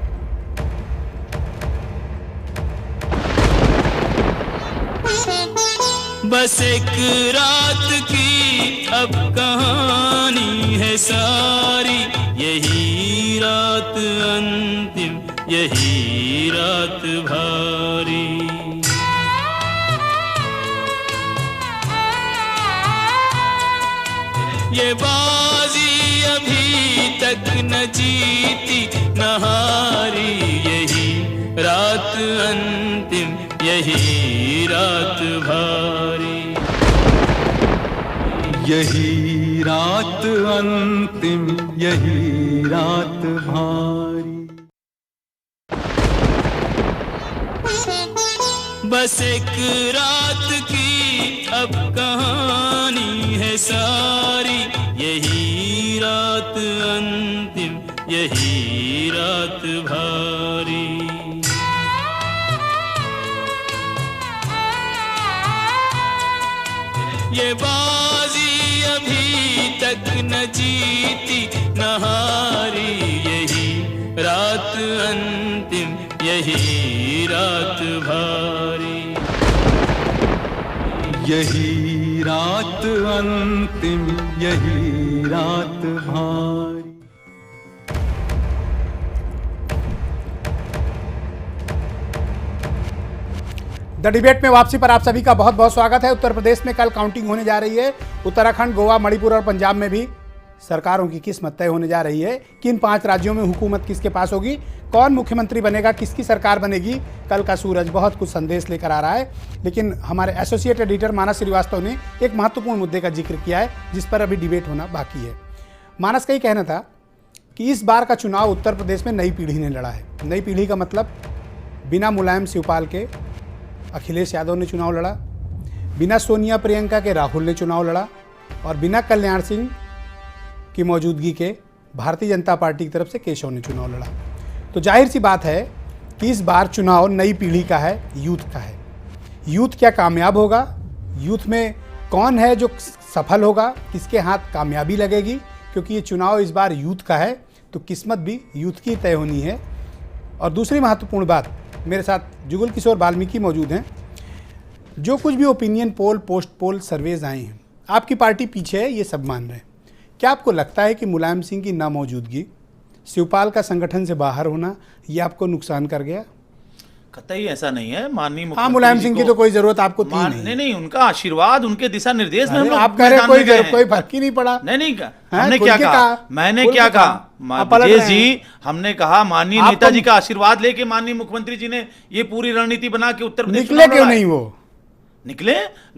बस एक रात की अब कहानी है सारी, यही रात अंतिम, यही रात भारी। ये बाजी अभी तक न जीती न हारी, यही रात अंतिम, यही रात भारी।
यही रात अंतिम, यही रात भारी।
बस एक रात की अब कहानी है सारी, यही रात अंतिम, यही रात भारी। ये बाजी अभी तक न जीती न हारी, यही रात अंतिम, यही रात भारी।
यही रात अंतिम, यही रात भारी।
द डिबेट में वापसी पर आप सभी का बहुत बहुत स्वागत है। उत्तर प्रदेश में कल काउंटिंग होने जा रही है। उत्तराखंड, गोवा, मणिपुर और पंजाब में भी सरकारों की किस्मत तय होने जा रही है। किन 5 राज्यों में हुकूमत किसके पास होगी, कौन मुख्यमंत्री बनेगा, किसकी सरकार बनेगी, कल का सूरज बहुत कुछ संदेश लेकर आ रहा है। लेकिन हमारे एसोसिएट एडिटर मानस श्रीवास्तव ने एक महत्वपूर्ण मुद्दे का जिक्र किया है, जिस पर अभी डिबेट होना बाकी है। मानस का ही कहना था कि इस बार का चुनाव उत्तर प्रदेश में नई पीढ़ी ने लड़ा है। नई पीढ़ी का मतलब बिना मुलायम शिवपाल के अखिलेश यादव ने चुनाव लड़ा, बिना सोनिया प्रियंका के राहुल ने चुनाव लड़ा, और बिना कल्याण सिंह की मौजूदगी के भारतीय जनता पार्टी की तरफ से केशव ने चुनाव लड़ा। तो जाहिर सी बात है कि इस बार चुनाव नई पीढ़ी का है, यूथ का है। यूथ क्या कामयाब होगा, यूथ में कौन है जो सफल होगा, किसके हाथ कामयाबी लगेगी, क्योंकि ये चुनाव इस बार यूथ का है, तो किस्मत भी यूथ की तय होनी है। और दूसरी महत्वपूर्ण बात, मेरे साथ जुगल किशोर वाल्मीकि मौजूद हैं। जो कुछ भी ओपिनियन पोल, पोस्ट पोल, सर्वेज आए हैं, आपकी पार्टी पीछे है, ये सब मान रहे हैं। क्या आपको लगता है कि मुलायम सिंह की नामौजूदगी, शिवपाल का संगठन से बाहर होना, ये आपको नुकसान कर गया?
कतई ऐसा नहीं है। माननीय
हाँ, मुलायम सिंह की तो कोई जरूरत आपको थी नहीं।
नहीं, उनका आशीर्वाद, उनके दिशा निर्देश में हम लोग
आप कह रहे कोई फर्क ही नहीं पड़ा।
नहीं
हाँ,
हमने
खुल
क्या
के
कहा,
कहा,
मैंने
खुल
क्या
के कहा।
कहा,
आप पलट
विजय
रहे
जी,
हैं।
हमने कहा माननीय
आप
नेताजी
तो-
का आशीर्वाद लेके माननीय मुख्यमंत्री जी ने ये पूरी रणनीति बना के उत्तर प्रदेश
निकले
चुनाव
क्यों
लड़ा है।
नहीं वो?
निकले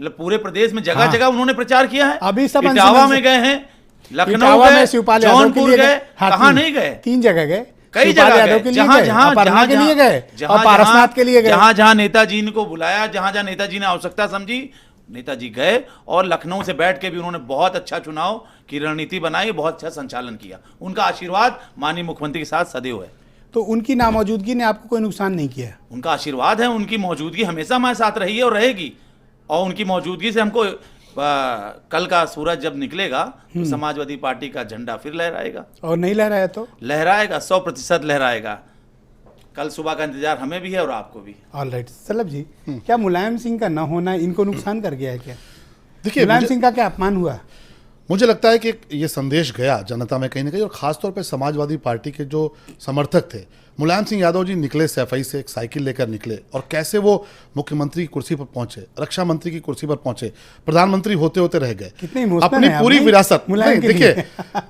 पूरे प्रदेश में जगह
हाँ।
जगह उन्होंने प्रचार किया है।
अभी सब
इटावा
अंशुमन
में
से-
गए हैं, लखनऊ
इटावा
गए,
में शिवपाल यादव के
जौनपुर
लिए
गए,
हाँ,
कहाँ नहीं गए?
3 जगह गए।
कई
शिवपाल
जगह
यादव
गए,
के लिए
जहां
गए,
जहां
अपर्णा के लिए गए और पारसनाथ के लिए गए।
जहां जहां नेताजी को बुलाया, जहां जहां नेताजी ने आवश्यकता समझी, नेताजी गए और लखनऊ से बैठ के भी उन्होंने बहुत अच्छा चुनाव की रणनीति बनाई, बहुत अच्छा संचालन किया। उनका आशीर्वाद माननीय मुख्यमंत्री के साथ सदैव है।
तो उनकी नामौजूदगी ने आपको कोई नुकसान नहीं किया?
उनका आशीर्वाद है, उनकी मौजूदगी हमेशा हमारे साथ रही है और रहेगी। और उनकी मौजूदगी से हमको कल का सूरज जब निकलेगा तो समाजवादी पार्टी का झंडा फिर लहराएगा।
और नहीं लहराया तो?
लहराएगा, 100% लहराएगा। कल सुबह का इंतजार हमें भी है और आपको भी।
ऑलराइट सल्लभ जी, क्या मुलायम सिंह का न होना इनको नुकसान कर गया है क्या?
देखिए,
मुलायम सिंह का क्या अपमान हुआ?
मुझे लगता है कि ये संदेश गया जनता में कहीं ना कहीं, और खासतौर पे समाजवादी पार्टी के जो समर्थक थे, मुलायम सिंह यादव जी निकले सैफई से, एक साइकिल लेकर निकले और कैसे वो मुख्यमंत्री की कुर्सी पर पहुंचे, रक्षा मंत्री की कुर्सी पर पहुंचे, प्रधानमंत्री होते होते रह गए।
कितने इमोशनल
अपनी
हैं
पूरी
आप,
विरासत।
मुलायम के
देखिए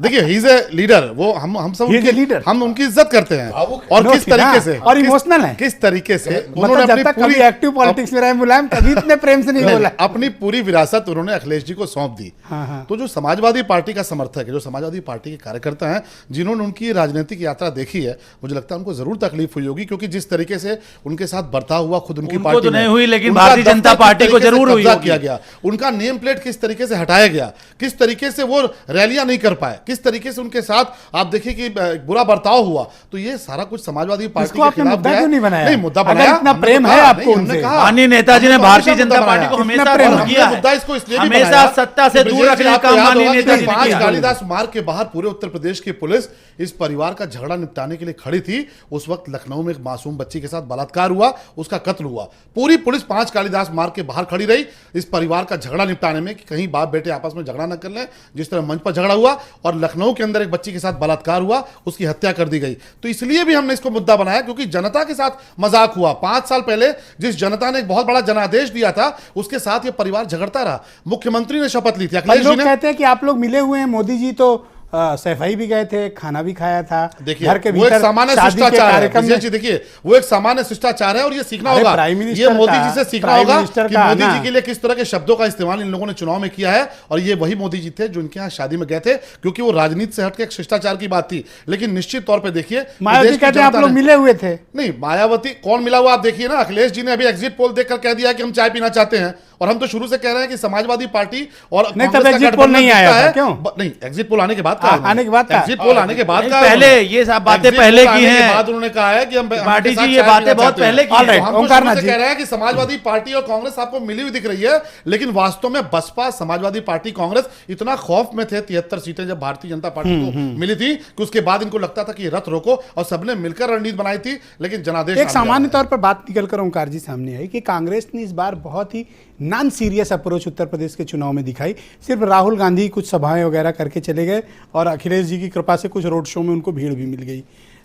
देखिए, ही इज ए लीडर। वो हम सब
He is a leader.
हम उनकी इज्जत करते हैं। और
No,
किस तरीके से,
और इमोशनल है,
किस तरीके से
मतलब
उन्होंने
जब
अपनी
तक कभी
पूरी
एक्टिव पॉलिटिक्स में रहे मुलायम कभी इतने प्रेम से नहीं बोला।
अपनी पूरी विरासत उन्होंने अखिलेश जी को सौंप दी।
हाँ।
तो जो समाजवादी पार्टी का समर्थक है, जो समाजवादी पार्टी के कार्यकर्ता हैं, जिन्होंने उनकी राजनीतिक यात्रा देखी है, मुझे लगता है उनको जरूर तकलीफ हुई होगी, क्योंकि जिस तरीके से उनके साथ बर्ताव हुआ खुद उनकी
उनको
पार्टी
तो
में,
नहीं हुई, लेकिन
उनका
भारतीय
दफ्तर
जनता
किस
पार्टी को
तरीके से
जरूर हुई
कब्जा
होगी।
किया गया, उनका नेम प्लेट किस तरीके से हटाया गया, किस तरीके से वो रैलियां नहीं कर पाए, किस तरीके से उनके साथ आप देखिए कि बुरा बर्ताव हुआ। तो ये सारा कुछ समाजवादी पार्टी
इसको
के
आपने
खिलाफ
मुद्दा
गया है।
क्यों नहीं बनाया?
नहीं, मुद्दा
अगर
बनाया।
इतना
हमने
प्रेम
कहा,
है आपको
नहीं, हमने
उनसे।
कहा।
माननीय नेताजी ने
हमने तो
भारतीय
हमेशा
जनता
मुद्दा
पार्टी को
बनाया।
हमेशा
प्रेम
दूर
है।
किया
मुद्दा
है,
इसको इसलिए भी
हमेशा
बनाया
सत्ता से
कि
दूर
ब्रिजेश
रखने
जी,
का
आपको
काम
याद
माननीय
होगा कि
नेताजी ने
5
किया।
कालिदास मार्ग के बाहर पूरे उत्तर प्रदेश की पुलिस इस परिवार का झगड़ा निपटाने के लिए खड़ी थी। उस वक्त लखनऊ में एक मासूम बच्ची के साथ बलात्कार हुआ, उसका कत्ल हुआ। पूरी पुलिस 5 कालिदास मार्ग के बाहर खड़ी रही इस परिवार का झगड़ा निपटाने में, कि कहीं बाप बेटे आपस में झगड़ा न कर लें। जिस तरह मंच पर झगड़ा हुआ और लखनऊ के अंदर एक बच्ची के साथ बलात्कार हुआ, उसकी हत्या कर दी गई। तो इसलिए भी हमने इसको मुद्दा बनाया, क्योंकि जनता के साथ मजाक हुआ। 5 साल पहले जिस जनता ने एक बहुत बड़ा जनादेश दिया था, उसके साथ ये परिवार झगड़ता रहा। मुख्यमंत्री ने शपथ ली थी, अखिलेश जी
लोग
ने।
कहते हैं कि आप लोग मिले हुए हैं, मोदी जी तो सैफई भी गए थे, खाना भी खाया था,
देखिए,
घर के
वो एक
भीतर
सामान्य
शादी के
शिष्टाचार है।
कार्यक्रम
विजय
में।
जी देखिए, वो एक सामान्य शिष्टाचार है और ये सीखना
अरे
होगा।
प्राइम मिनिस्टर
ये मोदी
का-
जी से सीखना
प्राइम
होगा
मिनिस्टर
कि
का
मोदी
आना।
जी के लिए किस तरह के शब्दों का इस्तेमाल इन लोगों ने चुनाव में किया है। और ये वही मोदी जी थे जो इनके यहाँ शादी में गए थे, क्योंकि वो राजनीति से हटके एक शिष्टाचार की बात थी। लेकिन निश्चित तौर पर देखिए,
मायावती
देश की
कहते हैं आप
जनता
लोग
ने-
मिले हुए थे।
नहीं, मायावती कौन मिला हुआ आप देखिए ना। अखिलेश जी ने अभी एग्जिट पोल देखकर कह दिया कि हम चाय पीना चाहते हैं, और हम तो शुरू से कह रहे हैं कि समाजवादी पार्टी और
नहीं, तब
कांग्रेस का
एग्जिट पोल
गठबंधन
नहीं आया
दिखता
था,
है।
क्यों?
नहीं, एग्जिट पोल आने के बाद
आने के बाद कहा।
एग्जिट पोल आने के बाद
नहीं,
कहा
पहले
उन्होंने।
ये सब बातें
एग्जिट
पहले
पोल
की
आने के
हैं।
बाद उन्होंने कहा है कि हम
पार्टी
आपके साथ
जी, ये
चाय
बातें
पीना
बहुत
चाहते हैं।
पहले की
हैं।
तो हम तो
ओंकार
शुरू
नाथ
से
जी।
कह रहे हैं कि समाजवादी पार्टी और कांग्रेस आपको मिली हुई दिख रही है, लेकिन वास्तव में बसपा, समाजवादी पार्टी, कांग्रेस इतना खौफ में थे 73 सीटें जब भारतीय जनता पार्टी को मिली थी, कि उसके बाद इनको लगता था कि ये रथ रोको, और सबने मिलकर रणनीति बनाई थी। लेकिन जनादेश
एक सामान्य तौर पर बात निकलकर ओंकार जी सामने आई कि कांग्रेस ने इस बार बहुत ही non serious approach Uttar Pradesh के चुनाव में दिखाई। सिर्फ राहुल गांधी कुछ सभाएं वगैरह करके चले गए, और अखिलेश जी की कृपा से कुछ रोड शो में उनको भीड़ भी मिल गई।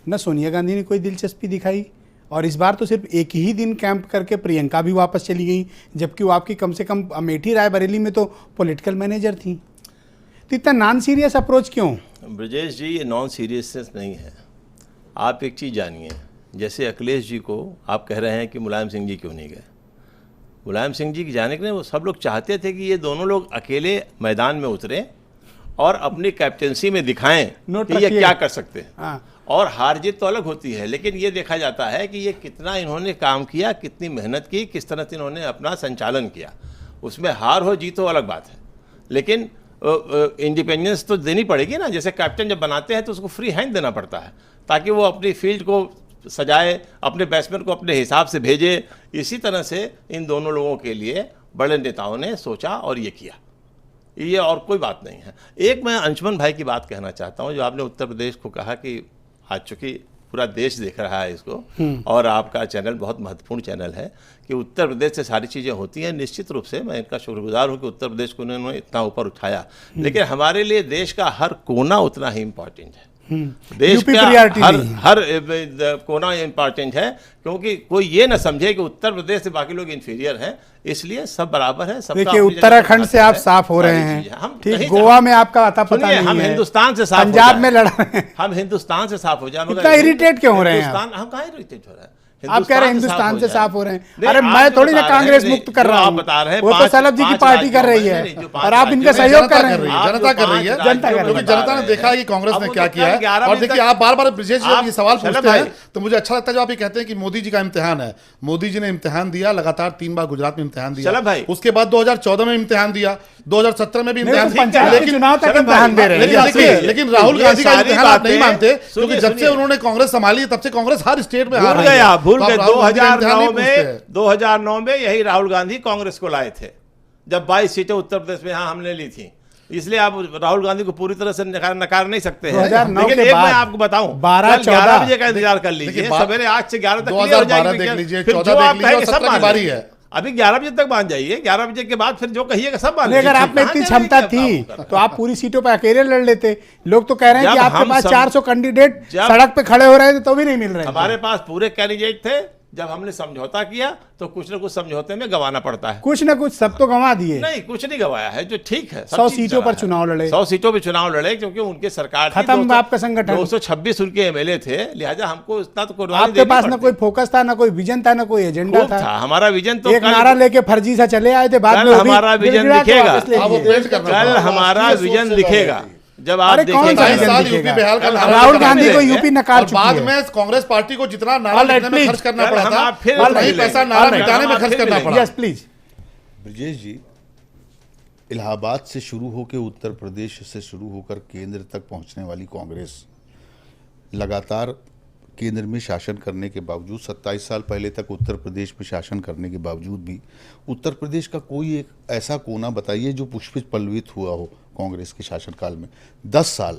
न सोनिया गांधी ने कोई दिलचस्पी दिखाई, और इस बार तो सिर्फ एक ही दिन कैंप करके प्रियंका भी वापस चली गई, जबकि वो आपकी कम से कम अमेठी रायबरेली में तो पॉलिटिकल मैनेजर थी। तो इतना नॉन सीरियस अप्रोच क्यों?
ब्रजेश जी, ये नॉन सीरियसनेस नहीं है। आप एक चीज़ जानिए, जैसे अखिलेश जी को आप कह रहे हैं कि मुलायम सिंह जी क्यों नहीं गए। मुलायम सिंह जी की जाने के लिए वो सब लोग चाहते थे कि ये दोनों लोग अकेले मैदान में उतरें और अपनी कैप्टेंसी में दिखाएं
नोट
कि ये
रखिए।
क्या कर सकते हैं।
हाँ।
और हार जीत तो अलग होती है, लेकिन ये देखा जाता है कि ये कितना इन्होंने काम किया, कितनी मेहनत की, किस तरह से इन्होंने अपना संचालन किया। उसमें हार हो जीत हो अलग बात है, लेकिन इंडिपेंडेंस तो देनी पड़ेगी ना। जैसे कैप्टन जब बनाते हैं तो उसको फ्री हैंड देना पड़ता है, ताकि वो अपनी फील्ड को सजाए, अपने बैट्समैन को अपने हिसाब से भेजे। इसी तरह से इन दोनों लोगों के लिए बड़े नेताओं ने सोचा और ये किया, ये और कोई बात नहीं है। एक मैं अंशुमन भाई की बात कहना चाहता हूँ, जो आपने उत्तर प्रदेश को कहा कि आज चूँकि पूरा देश देख रहा है इसको, और आपका चैनल बहुत महत्वपूर्ण चैनल है, कि उत्तर प्रदेश से सारी चीज़ें होती हैं। निश्चित रूप से मैं इनका शुक्रगुजार हूँ कि उत्तर प्रदेश को उन्होंने इतना ऊपर उठाया, लेकिन हमारे लिए देश का हर कोना उतना ही इम्पॉर्टेंट है। देश
यूपी
का
priority
हर
नहीं है।
हर कोना इम्पोर्टेंट है, क्योंकि कोई ये ना समझे कि उत्तर प्रदेश से बाकी लोग इन्फीरियर हैं, इसलिए सब बराबर है। सबका
देखिए,
अपनी जगह
उत्तराखंड से आप
है,
साफ हो रहे
सारी चीजें।
हैं,
हम
ठीक,
नहीं
गोवा में आपका अता पता
सुनिए,
नहीं
हम
है,
हिंदुस्तान से साफ हो
पंजाब
जाएं।
में लड़ रहे हैं।
हम हिंदुस्तान से साफ हो जाए, मगर
इतना irritate क्यों हो रहे हैं आप?
हम कहाँ इरिटेट हो रहे हैं?
आप कह रहे हैं हिंदुस्तान से साफ हो रहे हैं।
नहीं,
अरे
आप
मैं
जो
थोड़ी ना
बता रहे
कांग्रेस
हैं,
मुक्त
नहीं,
कर
जो
रहा
आप
हूँ,
बता रहे हैं,
वो तो
पांच-
सलभ जी की
पांच
पार्टी कर
राज्यों
रही
में,
है
नहीं, जो पांच
और आप इनका
राज्यों में
सहयोग
जनता
कर रहे
कर रही
हैं।
है, जनता कर रही है,
जनता कर रही है।
क्योंकि जनता ने देखा है कि कांग्रेस ने क्या किया है। और देखिए, आप बार बार ब्रजेश जी जब ये सवाल पूछते हैं तो मुझे अच्छा लगता है जब आप ये कहते हैं कि मोदी जी का इम्तिहान है। मोदी जी ने इम्तिहान दिया, लगातार 3 बार गुजरात में इम्तिहान दिया,
शलभ भाई।
उसके बाद 2014 में इम्तिहान दिया, 2017 में भी
नहीं,
इम्तिहान
तो पंचायत के चुनाव तक इम्तिहान दे रहे हैं।
लेकिन देखिए, लेकिन राहुल
ये
गांधी का
सारी
इम्तिहान आप नहीं
बातें-
मानते,
सुनिए,
क्योंकि जब से
सुनिए।
उन्होंने कांग्रेस संभाली है तब से कांग्रेस हर स्टेट में हार
भूल
रही
गए
है।
आप, भूल
तो
गए।
आप राहुल गांधी का इम्तिहान नहीं
2009
पूछते
में
हैं।
2009 में यही राहुल गांधी कांग्रेस को लाए थे, जब 22 सीटें उत्तर प्रदेश में यहाँ हमने ली थी। इसलिए आप राहुल गांधी को पूरी तरह से नकार नहीं सकते हैं।
2009
लेकिन
के
एक
बाद
मैं आपको बताऊं,
12-14
बजे का इंतजार कर लीजिए,
देखिए, बात-
सवेरे 8 से 11 तक क्लियर हो
2012
जाएगी।
देख लीजिए,
फिर
14
जो
देख
आप
लीजिए,
कहेंगे
और
सब
17 की
मान
बारी
लेंगे।
है।
अभी 11 बजे तक मान जाइए, 11 बजे के बाद फिर जो कहिएगा सब मान
नहीं, अगर
लीजिए।
आप में इतनी
कहाँ
क्षमता
करेंगे
थी
आप?
तो आप पूरी सीटों पर अकेले लड़ लेते। लोग तो कह रहे हैं कि
जब
आपके
हम
पास
सब-
400 कैंडिडेट
जब-
सड़क पे खड़े हो रहे थे तो भी नहीं मिल रहे थे।
हमारे पास पूरे कैंडिडेट थे। जब हमने समझौता किया तो कुछ न कुछ समझौते में गंवाना पड़ता है।
कुछ ना कुछ सब तो गंवा दिए।
नहीं, कुछ नहीं गवाया है, जो ठीक है।
100 सीटों पर चुनाव लड़े।
100 सीटों पर चुनाव लड़े, क्योंकि उनके सरकार थी,
खत्म
200
आपका संगठन।
226 उनके एमएलए थे, लिहाजा हमको इतना तो कुर्बानी
आपके
देनी
पास ना
पड़ती।
कोई फोकस था, ना कोई विजन था, ना कोई एजेंडा
खूब था
था।
हमारा विजन। तो
एक
कल-
नारा लेके फर्जी सा चले आए थे, बाद
कल
में वो भी
हमारा विजन
गिड़गिड़ा के
दिखेगा।
वापस ले
हाँ, वो
लिए।
पेश करना
कल
पड़ा।
हमारा
राष्ट्रीय सोच
विजन
से
दिखेगा
लड़ रही थी।
जब आप
अरे कौन सा
देखेंगे।
विजन
22 साल
दिखेगा?
यूपी बिहार का
राहुल गांधी को
देंगे।
यूपी नकार
और बाद
चुकी है।
में कांग्रेस पार्टी को जितना नारा
All right,
लिखने में
please.
खर्च करना
कल
पड़ा
हम
था,
आप फिर
उतना ही
मिलेंगे।
पैसा नारा
All right,
मिटाने
हम
में
आप
खर्च
फिर
करना
मिलेंगे।
पड़ा।
Yes please.
ब्रजेश जी, इलाहाबाद से शुरू होकर उत्तर प्रदेश से शुरू होकर केंद्र तक पहुंचने वाली कांग्रेस लगातार केंद्र में शासन करने के बावजूद 27 साल पहले तक उत्तर प्रदेश में शासन करने के बावजूद भी उत्तर प्रदेश का कोई एक ऐसा कोना बताइए जो पुष्पित पल्लवित हुआ हो कांग्रेस के शासनकाल में। 10 साल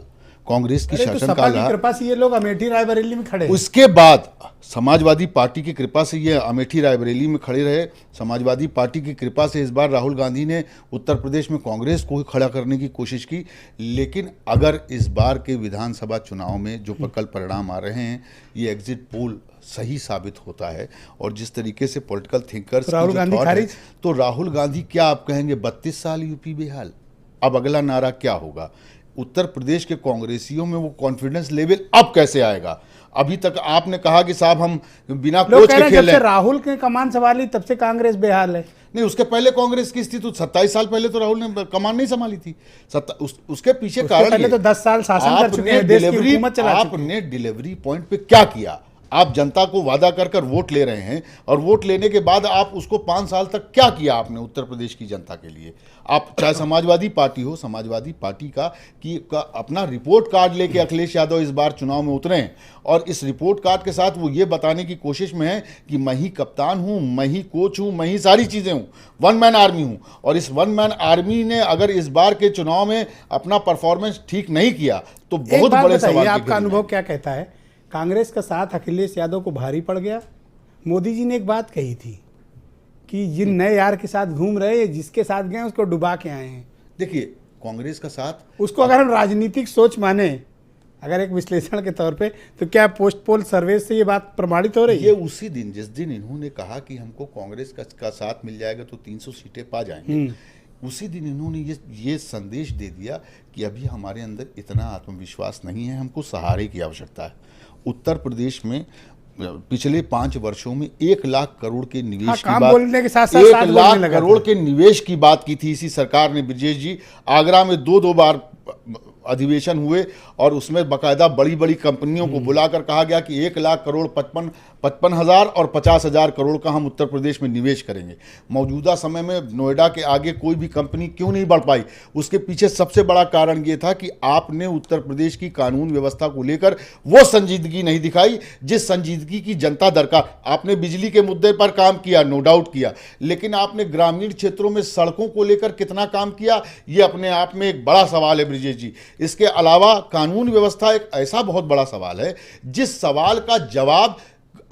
कांग्रेस की
अरे तो सपा
शासनकाल
की
रहा।
कृपा से ये लोग अमेठी रायबरेली में खड़े हैं।
उसके बाद समाजवादी पार्टी की कृपा से ये अमेठी रायबरेली में खड़े रहे। समाजवादी पार्टी की कृपा से इस बार राहुल गांधी ने उत्तर प्रदेश में कांग्रेस को खड़ा करने की कोशिश की। लेकिन अगर इस बार के विधानसभा चुनाव में जो कल परिणाम आ रहे हैं, ये एग्जिट पोल सही साबित होता है और जिस तरीके से पॉलिटिकल थिंकर्स
तो राहुल गांधी खारिज?
तो राहुल गांधी क्या आप कहेंगे 32 साल यूपी बेहाल? अब अगला नारा क्या होगा? उत्तर प्रदेश के कांग्रेसियों में वो कॉन्फिडेंस लेवल अब कैसे आएगा? अभी तक आपने कहा कि साहब हम बिना
लोग
कोच
कह
के
रहे हैं
खेल
जब
रहे
से
हैं।
राहुल के कमान संभाली तब से कांग्रेस बेहाल है।
नहीं, उसके पहले कांग्रेस की स्थिति 27 साल पहले तो राहुल ने कमान नहीं संभाली थी। उसके पीछे
उसके
कारण
पहले
ये,
तो 10 साल शासन कर चुके हैं, देश की हुकूमत चला चुके हैं।
आपने डिलीवरी पॉइंट पे क्या किया? आप जनता को वादा कर कर वोट ले रहे हैं और वोट लेने के बाद आप उसको 5 साल तक क्या किया आपने उत्तर प्रदेश की जनता के लिए? आप चाहे समाजवादी पार्टी हो, समाजवादी पार्टी का अपना रिपोर्ट कार्ड लेके अखिलेश यादव इस बार चुनाव में उतरे हैं और इस रिपोर्ट कार्ड के साथ वो ये बताने की कोशिश में है कि मैं ही कप्तान हूं, मैं ही कोच हूं, मैं ही सारी चीजें हूं, वन मैन आर्मी हूं। और इस वन मैन आर्मी ने अगर इस बार के चुनाव में अपना परफॉर्मेंस ठीक नहीं किया तो
एक
बहुत
बात
बड़े
बताइए,
सवाल की
आपका
घड़ी में
अनुभव क्या कहता है? कांग्रेस का साथ अखिलेश यादव को भारी पड़ गया। मोदी जी ने एक बात कही थी कि जिन नए यार के साथ घूम रहे हैं, जिसके साथ गए उसको डुबा के आए हैं।
देखिए, कांग्रेस का साथ
उसको अगर हम राजनीतिक सोच माने, अगर एक विश्लेषण के तौर पे, तो क्या पोस्ट पोल सर्वे से ये बात प्रमाणित हो रही
ये
है?
उसी दिन जिस दिन इन्होंने कहा कि हमको कांग्रेस का साथ मिल जाएगा तो 300 सीटें पा जाएंगे, उसी दिन इन्होंने ये संदेश दे दिया कि अभी हमारे अंदर इतना आत्मविश्वास नहीं है, हमको सहारे की आवश्यकता है। उत्तर प्रदेश में पिछले 5 वर्षों में 1 लाख करोड़ के निवेश की
काम
बात,
बोलने के साथ साथ
1
साथ बोलने
लाख
लगा
करोड़
था।
के निवेश की बात की थी इसी सरकार ने। ब्रजेश जी, आगरा में 2 बार अधिवेशन हुए और उसमें बाकायदा बड़ी बड़ी कंपनियों को बुलाकर कहा गया कि 1 लाख करोड़ 55,000 और 50,000 करोड़ का हम उत्तर प्रदेश में निवेश करेंगे। मौजूदा समय में नोएडा के आगे कोई भी कंपनी क्यों नहीं बढ़ पाई? उसके पीछे सबसे बड़ा कारण ये था कि आपने उत्तर प्रदेश की कानून व्यवस्था को लेकर वो संजीदगी नहीं दिखाई जिस संजीदगी की जनता दरकार। आपने बिजली के मुद्दे पर काम किया, नो डाउट किया, लेकिन आपने ग्रामीण क्षेत्रों में सड़कों को लेकर कितना काम किया, ये अपने आप में एक बड़ा सवाल है ब्रजेश जी। इसके अलावा कानून व्यवस्था एक ऐसा बहुत बड़ा सवाल है जिस सवाल का जवाब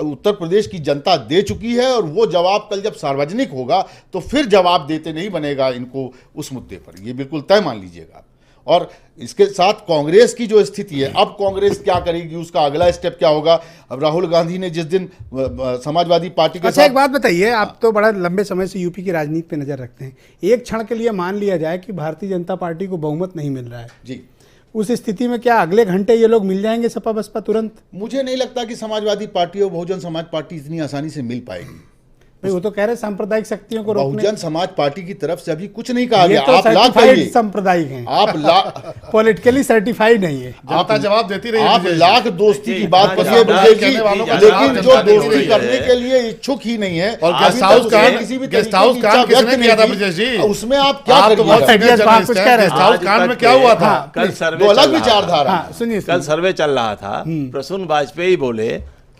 उत्तर प्रदेश की जनता दे चुकी है और वो जवाब कल जब सार्वजनिक होगा तो फिर जवाब देते नहीं बनेगा इनको उस मुद्दे पर, ये बिल्कुल तय मान लीजिएगा। और इसके साथ कांग्रेस की जो स्थिति है, अब कांग्रेस क्या करेगी, उसका अगला स्टेप क्या होगा। अब राहुल गांधी ने जिस दिन समाजवादी पार्टी के
अच्छा,
साथ
एक बात बताइए, आप तो बड़ा लंबे समय से यूपी की राजनीति पे नजर रखते हैं। एक क्षण के लिए मान लिया जाए कि भारतीय जनता पार्टी को बहुमत नहीं मिल रहा है
जी,
उस स्थिति में क्या अगले घंटे ये लोग मिल जाएंगे सपा बसपा तुरंत?
मुझे नहीं लगता कि समाजवादी पार्टी और बहुजन समाज पार्टी इतनी आसानी से मिल पाएगी।
भाई वो तो कह रहे सांप्रदायिक शक्तियों को रोकने।
बहुजन समाज पार्टी की तरफ से अभी कुछ नहीं कहा गया।
तो
आप लाख
सर्टिफाइड
कहिए,
सांप्रदायिक हैं,
आप
पॉलिटिकली सर्टिफाइड नहीं है।
जनता जवाब देती रही।
आप लाख दोस्ती की बात
जनता
करिए
जवाब
ब्रजेश जी,
कहने वालों का
लेकिन
जवाब
जो
जनता दे
दोस्ती
रही
करने
है।
के लिए इच्छुक ही नहीं है,
और
अभी
गेस्ट
तक
हाउस
उसने
कांड,
किसी भी
गेस्ट
तरीके
हाउस
की
कांड
इच्छा
किसने
व्यक्त
किया था
नहीं
ब्रजेश
की।
जी?
उसमें आप क्या
आप तो बहुत
करिएगा?
serious बात कुछ कह रहे हैं।
गेस्ट हाउस कांड में क्या हुआ था?
कल सर्वे
दो अलग
चल रहा था।
विचारधारा।
हाँ, सुनिए
कल सर्वे चल रहा था। प्रसून वाजपेयी बोले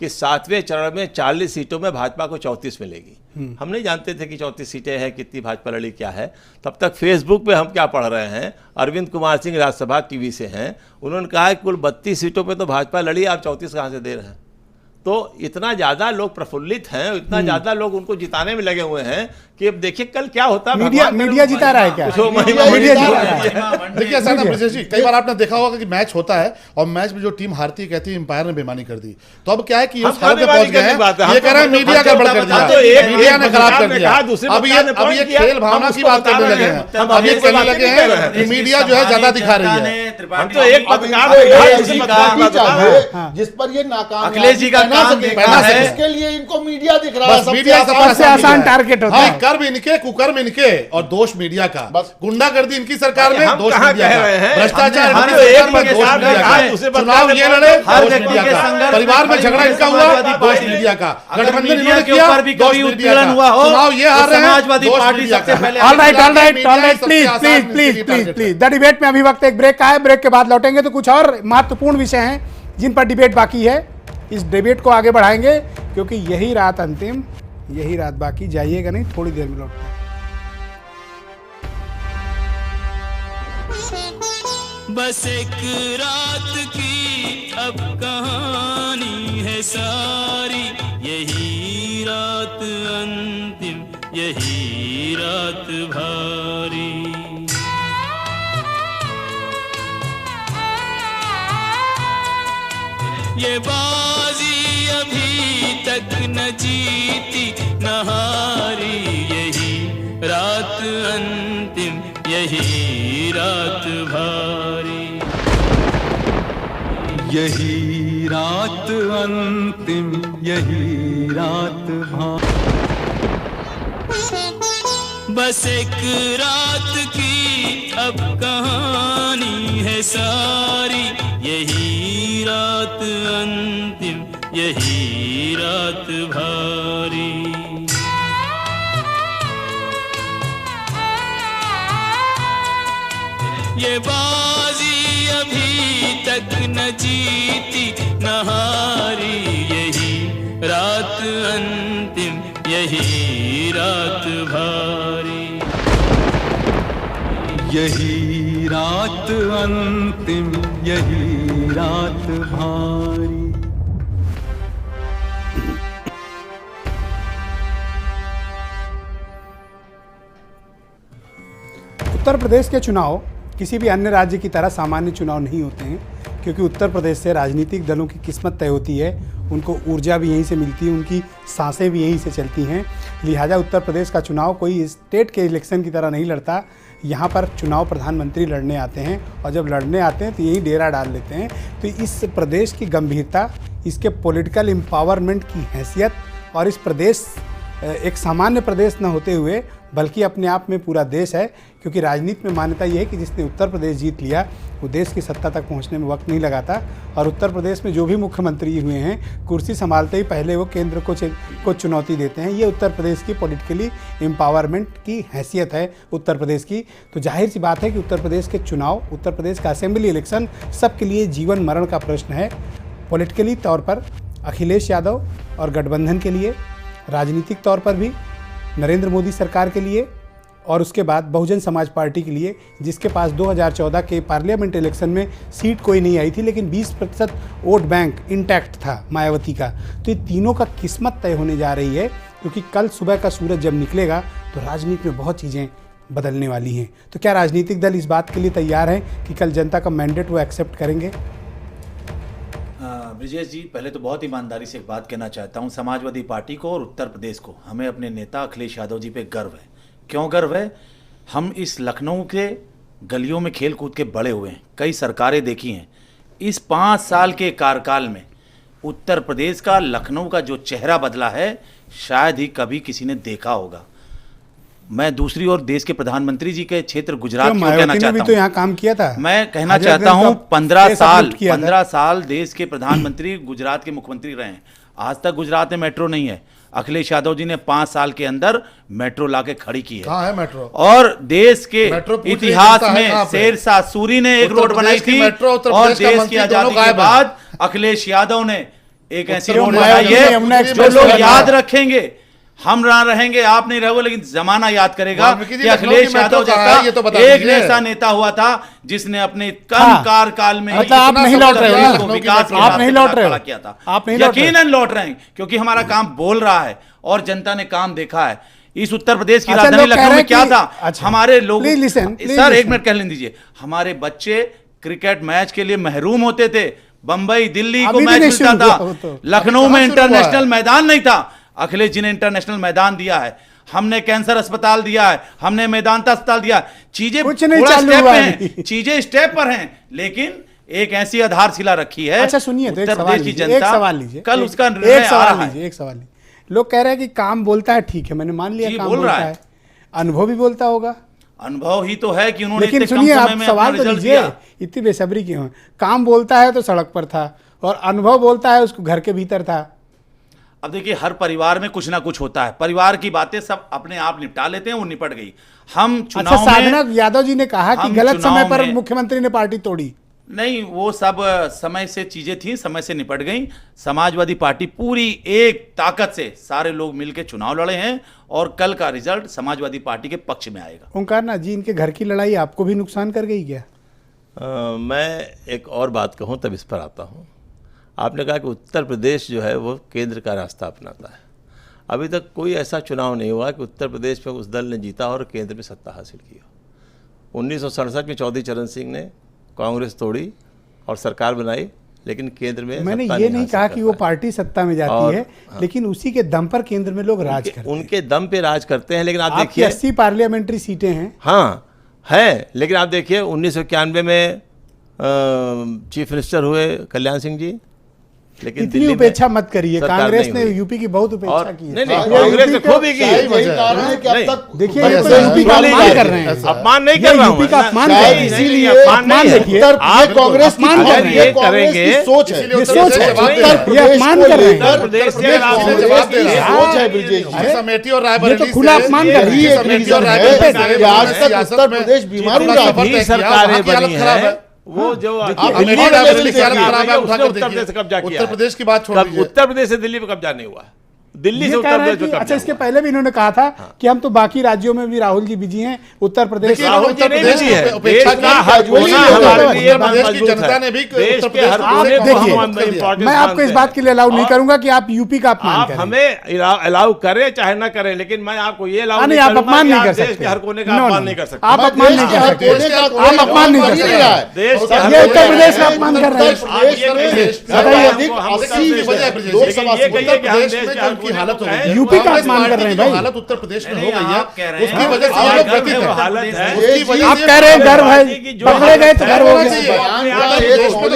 कि 7वें चरण में 40 सीटों में भाजपा को 34 मिलेगी। हम नहीं जानते थे कि 34 सीटें हैं, कितनी भाजपा लड़ी क्या है। तब तक फेसबुक पे हम क्या पढ़ रहे हैं, अरविंद कुमार सिंह राज्यसभा टीवी से हैं, उन्होंने कहा है कुल 32 सीटों पे तो भाजपा लड़ी, आप 34 कहाँ से दे रहे हैं। तो इतना ज़्यादा लोग प्रफुल्लित हैं, इतना ज़्यादा लोग उनको जिताने में लगे हुए हैं कि अब देखिए कल क्या होता है।
मीडिया जिता रहा है क्या?
मीडिया जिता रहा है।
देखिए ऐसा ना ब्रजेश जी, कई बार आपने देखा होगा कि मैच होता है और मैच में जो टीम हारती है कहती है अंपायर ने बेईमानी कर दी। तो अब क्या है कि
हम
उस हालत में
बेईमानी
पहुंच गए
करने की बात है।
हैं, ये
हम
कह रहे हैं
तो
मीडिया गड़बड़ कर दिया,
तो एक
मीडिया ने खराब कर
ने
दिया।
कहा, दूसरे
अब
पत्रकार ने
ये
पॉइंट किया,
खेल
हम
भावना की
उसको
बात
बता
करने
रहे
लगे
हैं।
हैं।
हम
अब ये
अभी
कहने
बात
लगे
नहीं कर रहे
हैं
हैं।
कि मीडिया जो है ज्यादा दिखा रही है।
हम तो एक पत्रकार ने कहा, दूसरे पत्रकार ने बता रहे हैं।
चाहिए जिस पर ये नाकाम
अखिलेश जी का काम देखा है।
इसके लिए इनको मीडिया दिख रहा है।
बस मीडिया
सबसे आसान टारगेट होता है।
कर्म इनके, कुकर्म इनके और दोष मीडिया का।
बस।
गुंडागर्दी इनकी सरकार में,
हम
दोष
कहाँ
मीडिया
कह रहे
का।
हैं?
भ्रष्टाचार
हमने
इनकी सरकार
एक
में,
के
दोष
साथ
मीडिया
कहा,
का।
दूसरे पत्रकार
चुनाव
ने
ये
बोला,
लड़े,
हर
दोष
व्यक्ति
मीडिया
के
का।
संघर्ष
परिवार में झगड़ा इनका हुआ,
समाजवादी
दोष
पार्टी
मीडिया का।
अगर
गठबंधन
मीडिया
इन्होंने
के
किया,
ऊपर भी
दोष
कभी
मीडिया
उत्पीड़न
का।
हुआ हो,
चुनाव ये हार
तो
रहे हैं,
समाजवादी
दोष
पार्टी
मीडिया
सबसे
का।
पहले
ऑल राइट
मीडिया
प्लीज
सबसे
प्लीज
आसान
प्लीज
नीति
please
target
please the debate में अभी वक्त एक ब्रेक का है। ब्रेक के बाद लौटेंगे तो कुछ और महत्वपूर्ण विषय हैं जिन पर डिबेट बाकी है। इस डिबेट को आगे बढ़ाएंगे क्योंकि यही रात अंतिम, यही रात बाकी। जाइएगा नहीं, थोड़ी देर में लौटते हैं।
बस एक रात की अब कहानी है सारी, यही रात अंतिम, यही रात भारी। ये बाजी अभी तक न जीती न हारी, यही रात अंतिम, यही रात भारी।
यही रात अंतिम, यही रात भारी।
बस एक रात की अब कहानी है सारी, यही रात अंतिम, यही रात भारी। ये बाजी अभी तक न जीती न हारी, यही रात अंतिम, यही रात भारी।
यही रात अंतिम, यही रात भारी।
उत्तर प्रदेश के चुनाव किसी भी अन्य राज्य की तरह सामान्य चुनाव नहीं होते हैं, क्योंकि उत्तर प्रदेश से राजनीतिक दलों की किस्मत तय होती है। उनको ऊर्जा भी यहीं से मिलती है, उनकी सांसें भी यहीं से चलती हैं। लिहाजा उत्तर प्रदेश का चुनाव कोई स्टेट के इलेक्शन की तरह नहीं लड़ता। यहाँ पर चुनाव प्रधानमंत्री लड़ने आते हैं, और जब लड़ने आते हैं तो यहीं डेरा डाल लेते हैं। तो इस प्रदेश की गंभीरता, इसके पॉलिटिकल एम्पावरमेंट की हैसियत, और इस प्रदेश एक सामान्य प्रदेश न होते हुए बल्कि अपने आप में पूरा देश है, क्योंकि राजनीति में मान्यता ये है कि जिसने उत्तर प्रदेश जीत लिया वो देश की सत्ता तक पहुंचने में वक्त नहीं लगाता। और उत्तर प्रदेश में जो भी मुख्यमंत्री हुए हैं, कुर्सी संभालते ही पहले वो केंद्र को चुनौती देते हैं। ये उत्तर प्रदेश की पॉलिटिकली एम्पावरमेंट की हैसियत है उत्तर प्रदेश की। तो जाहिर सी बात है कि उत्तर प्रदेश के चुनाव, उत्तर प्रदेश का असेंबली इलेक्शन सबके लिए जीवन मरण का प्रश्न है। पॉलिटिकली तौर पर अखिलेश यादव और गठबंधन के लिए, राजनीतिक तौर पर भी नरेंद्र मोदी सरकार के लिए, और उसके बाद बहुजन समाज पार्टी के लिए, जिसके पास 2014 के पार्लियामेंट इलेक्शन में सीट कोई नहीं आई थी, लेकिन 20% वोट बैंक इंटैक्ट था मायावती का। तो ये तीनों का किस्मत तय होने जा रही है, क्योंकि कल सुबह का सूरज जब निकलेगा तो राजनीति में बहुत चीज़ें बदलने वाली हैं। तो क्या राजनीतिक दल इस बात के लिए तैयार हैं कि कल जनता का मैंडेट वो एक्सेप्ट करेंगे?
ब्रिजेश जी, पहले तो बहुत ईमानदारी से एक बात कहना चाहता हूँ, समाजवादी पार्टी को और उत्तर प्रदेश को, हमें अपने नेता अखिलेश यादव जी पे गर्व है। क्यों गर्व है? हम इस लखनऊ के गलियों में खेल कूद के बड़े हुए हैं, कई सरकारें देखी हैं। इस 5 साल के कार्यकाल में उत्तर प्रदेश का, लखनऊ का जो चेहरा बदला है, शायद ही कभी किसी ने देखा होगा। मैं दूसरी ओर देश के प्रधानमंत्री जी के क्षेत्र गुजरात को कहना चाहता हूं।
तो यहाँ काम किया था।
मैं कहना चाहता हूं 15 साल देश के प्रधानमंत्री गुजरात के मुख्यमंत्री रहे हैं। आज तक गुजरात में मेट्रो नहीं है। अखिलेश यादव जी ने 5 साल के अंदर मेट्रो लाके खड़ी की है।
कहाँ है मेट्रो?
और देश के
मेट्रो
इतिहास में शेरशाह सूरी ने एक रोड बनाई थी, और देश की आजादी के बाद अखिलेश यादव ने एक ऐसी रोड बनाई है जो लोग याद रखेंगे। हम ना रहेंगे, आप नहीं रहोगे, लेकिन जमाना याद करेगा कि अखिलेश यादव जैसा एक ऐसा नेता हुआ था जिसने अपने कम कार्यकाल में
आप नहीं लौट रहे हो,
विकास
आप नहीं लौट रहे हो,
किया था।
आप नहीं
यकीनन लौट रहे हैं, क्योंकि हमारा काम बोल रहा है और जनता ने काम देखा है। इस उत्तर प्रदेश की राजधानी लखनऊ में क्या था, हमारे लोग, सर एक मिनट कह लेने दीजिए, हमारे बच्चे क्रिकेट मैच के लिए महरूम होते थे। बंबई दिल्ली को मैच मिलता था, लखनऊ में इंटरनेशनल मैदान नहीं था। अखिलेश जी ने इंटरनेशनल मैदान दिया है, हमने कैंसर अस्पताल दिया है, हमने मेदांता अस्पताल दिया। चीजें
कुछ नहीं चालू हुआ है,
चीजें स्टेप पर हैं, लेकिन एक ऐसी आधारशिला रखी है।
अच्छा सुनिए, तो
उत्तर प्रदेश की जनता,
एक सवाल लीजिए,
कल उसका निर्णय
एक सवाल लीजिए। लोग कह रहे हैं कि काम बोलता है, ठीक है, मैंने मान लिया काम बोलता है, अनुभव भी बोलता होगा।
अनुभव ही तो है कि उन्होंने,
लेकिन सुनिए, आप सवाल तो लीजिए, इतनी बेसब्री क्यों है? काम बोलता है तो सड़क पर था, और अनुभव बोलता है उसको घर के भीतर था।
अब देखिए, हर परिवार में कुछ ना कुछ होता है। परिवार की बातें सब अपने आप निपटा लेते हैं, वो निपट गई। हम चुनाव में,
साधना यादव जी ने कहा कि गलत समय पर मुख्यमंत्री ने पार्टी तोड़ी।
नहीं, वो सब समय से चीजें थी, समय से निपट गई। समाजवादी पार्टी पूरी एक ताकत से सारे लोग मिलकर चुनाव लड़े हैं, और कल का रिजल्ट समाजवादी पार्टी के पक्ष में आएगा।
ओंकार नाथ जी, इनके घर की लड़ाई आपको भी नुकसान कर गई क्या?
मैं एक और बात कहूँ तब इस पर आता हूँ। आपने कहा कि उत्तर प्रदेश जो है वो केंद्र का रास्ता अपनाता है। अभी तक कोई ऐसा चुनाव नहीं हुआ कि उत्तर प्रदेश में उस दल ने जीता और केंद्र में सत्ता हासिल की हो। 1967 में चौधरी चरण सिंह ने कांग्रेस तोड़ी और सरकार बनाई, लेकिन केंद्र में
मैंने ये नहीं कहा कि वो पार्टी सत्ता में जाती है, लेकिन उसी के दम पर केंद्र में लोग राज करते हैं।
उनके दम पे राज करते हैं। लेकिन आप देखिए,
80 पार्लियामेंट्री सीटें हैं।
हाँ है, लेकिन आप देखिए 1991 में चीफ मिनिस्टर हुए कल्याण सिंह जी, लेकिन
इतनी उपेक्षा मत करिए। कांग्रेस ने यूपी की बहुत उपेक्षा की है।
नहीं, कांग्रेस ने खूब ही की है।
देखिए, ये तो यूपी का अपमान कर रहे हैं।
अपमान नहीं कर रहा हूं,
यूपी का अपमान
इसीलिए अपमान देखिए, आप
कांग्रेस की
अगर ये करेंगे,
सोच है,
ये सोच है, ये अपमान कर रहे हैं।
उत्तर प्रदेश से
सोच है ब्रिजेश जी,
समेटी और
ये
रायबरेली
तो खुला अपमान कर रही है।
आज तक उत्तर प्रदेश बीमार हो रहा
है। सरकारें बनी है, वो जो
उत्तर प्रदेश की बात छोड़ दीजिए,
उत्तर प्रदेश से दिल्ली पे कब्जा नहीं हुआ, दिल्ली से उत्तर प्रदेश पे कब्जा।
अच्छा, इसके पहले भी इन्होंने कहा था कि हम तो बाकी राज्यों में भी राहुल जी बिजी हैं, उत्तर प्रदेश
उत्तर प्रदेश की उपेक्षा जनता ने भी।
मैं आपको इस बात के लिए अलाउ नहीं करूंगा कि आप यूपी का अपमान करें।
हमें अलाउ करें चाहे ना करें, लेकिन मैं आपको ये अलाउ
नहीं, आप अपमान नहीं कर सकते,
हर कोने का अपमान नहीं कर सकते।
आप अपमान नहीं कर सकते, आप अपमान नहीं कर सकते।
देश
ये उत्तर प्रदेश का अपमान कर रहे हैं।
की हालत हो गई,
यूपी का अपमान कर रहे हैं भाई।
हालत उत्तर प्रदेश में हो गई है, उसकी वजह से ये लोग व्यथित हैं।
हालत है,
आप कह रहे हैं गर्व है, पकड़े गए तो गर्व हो गया।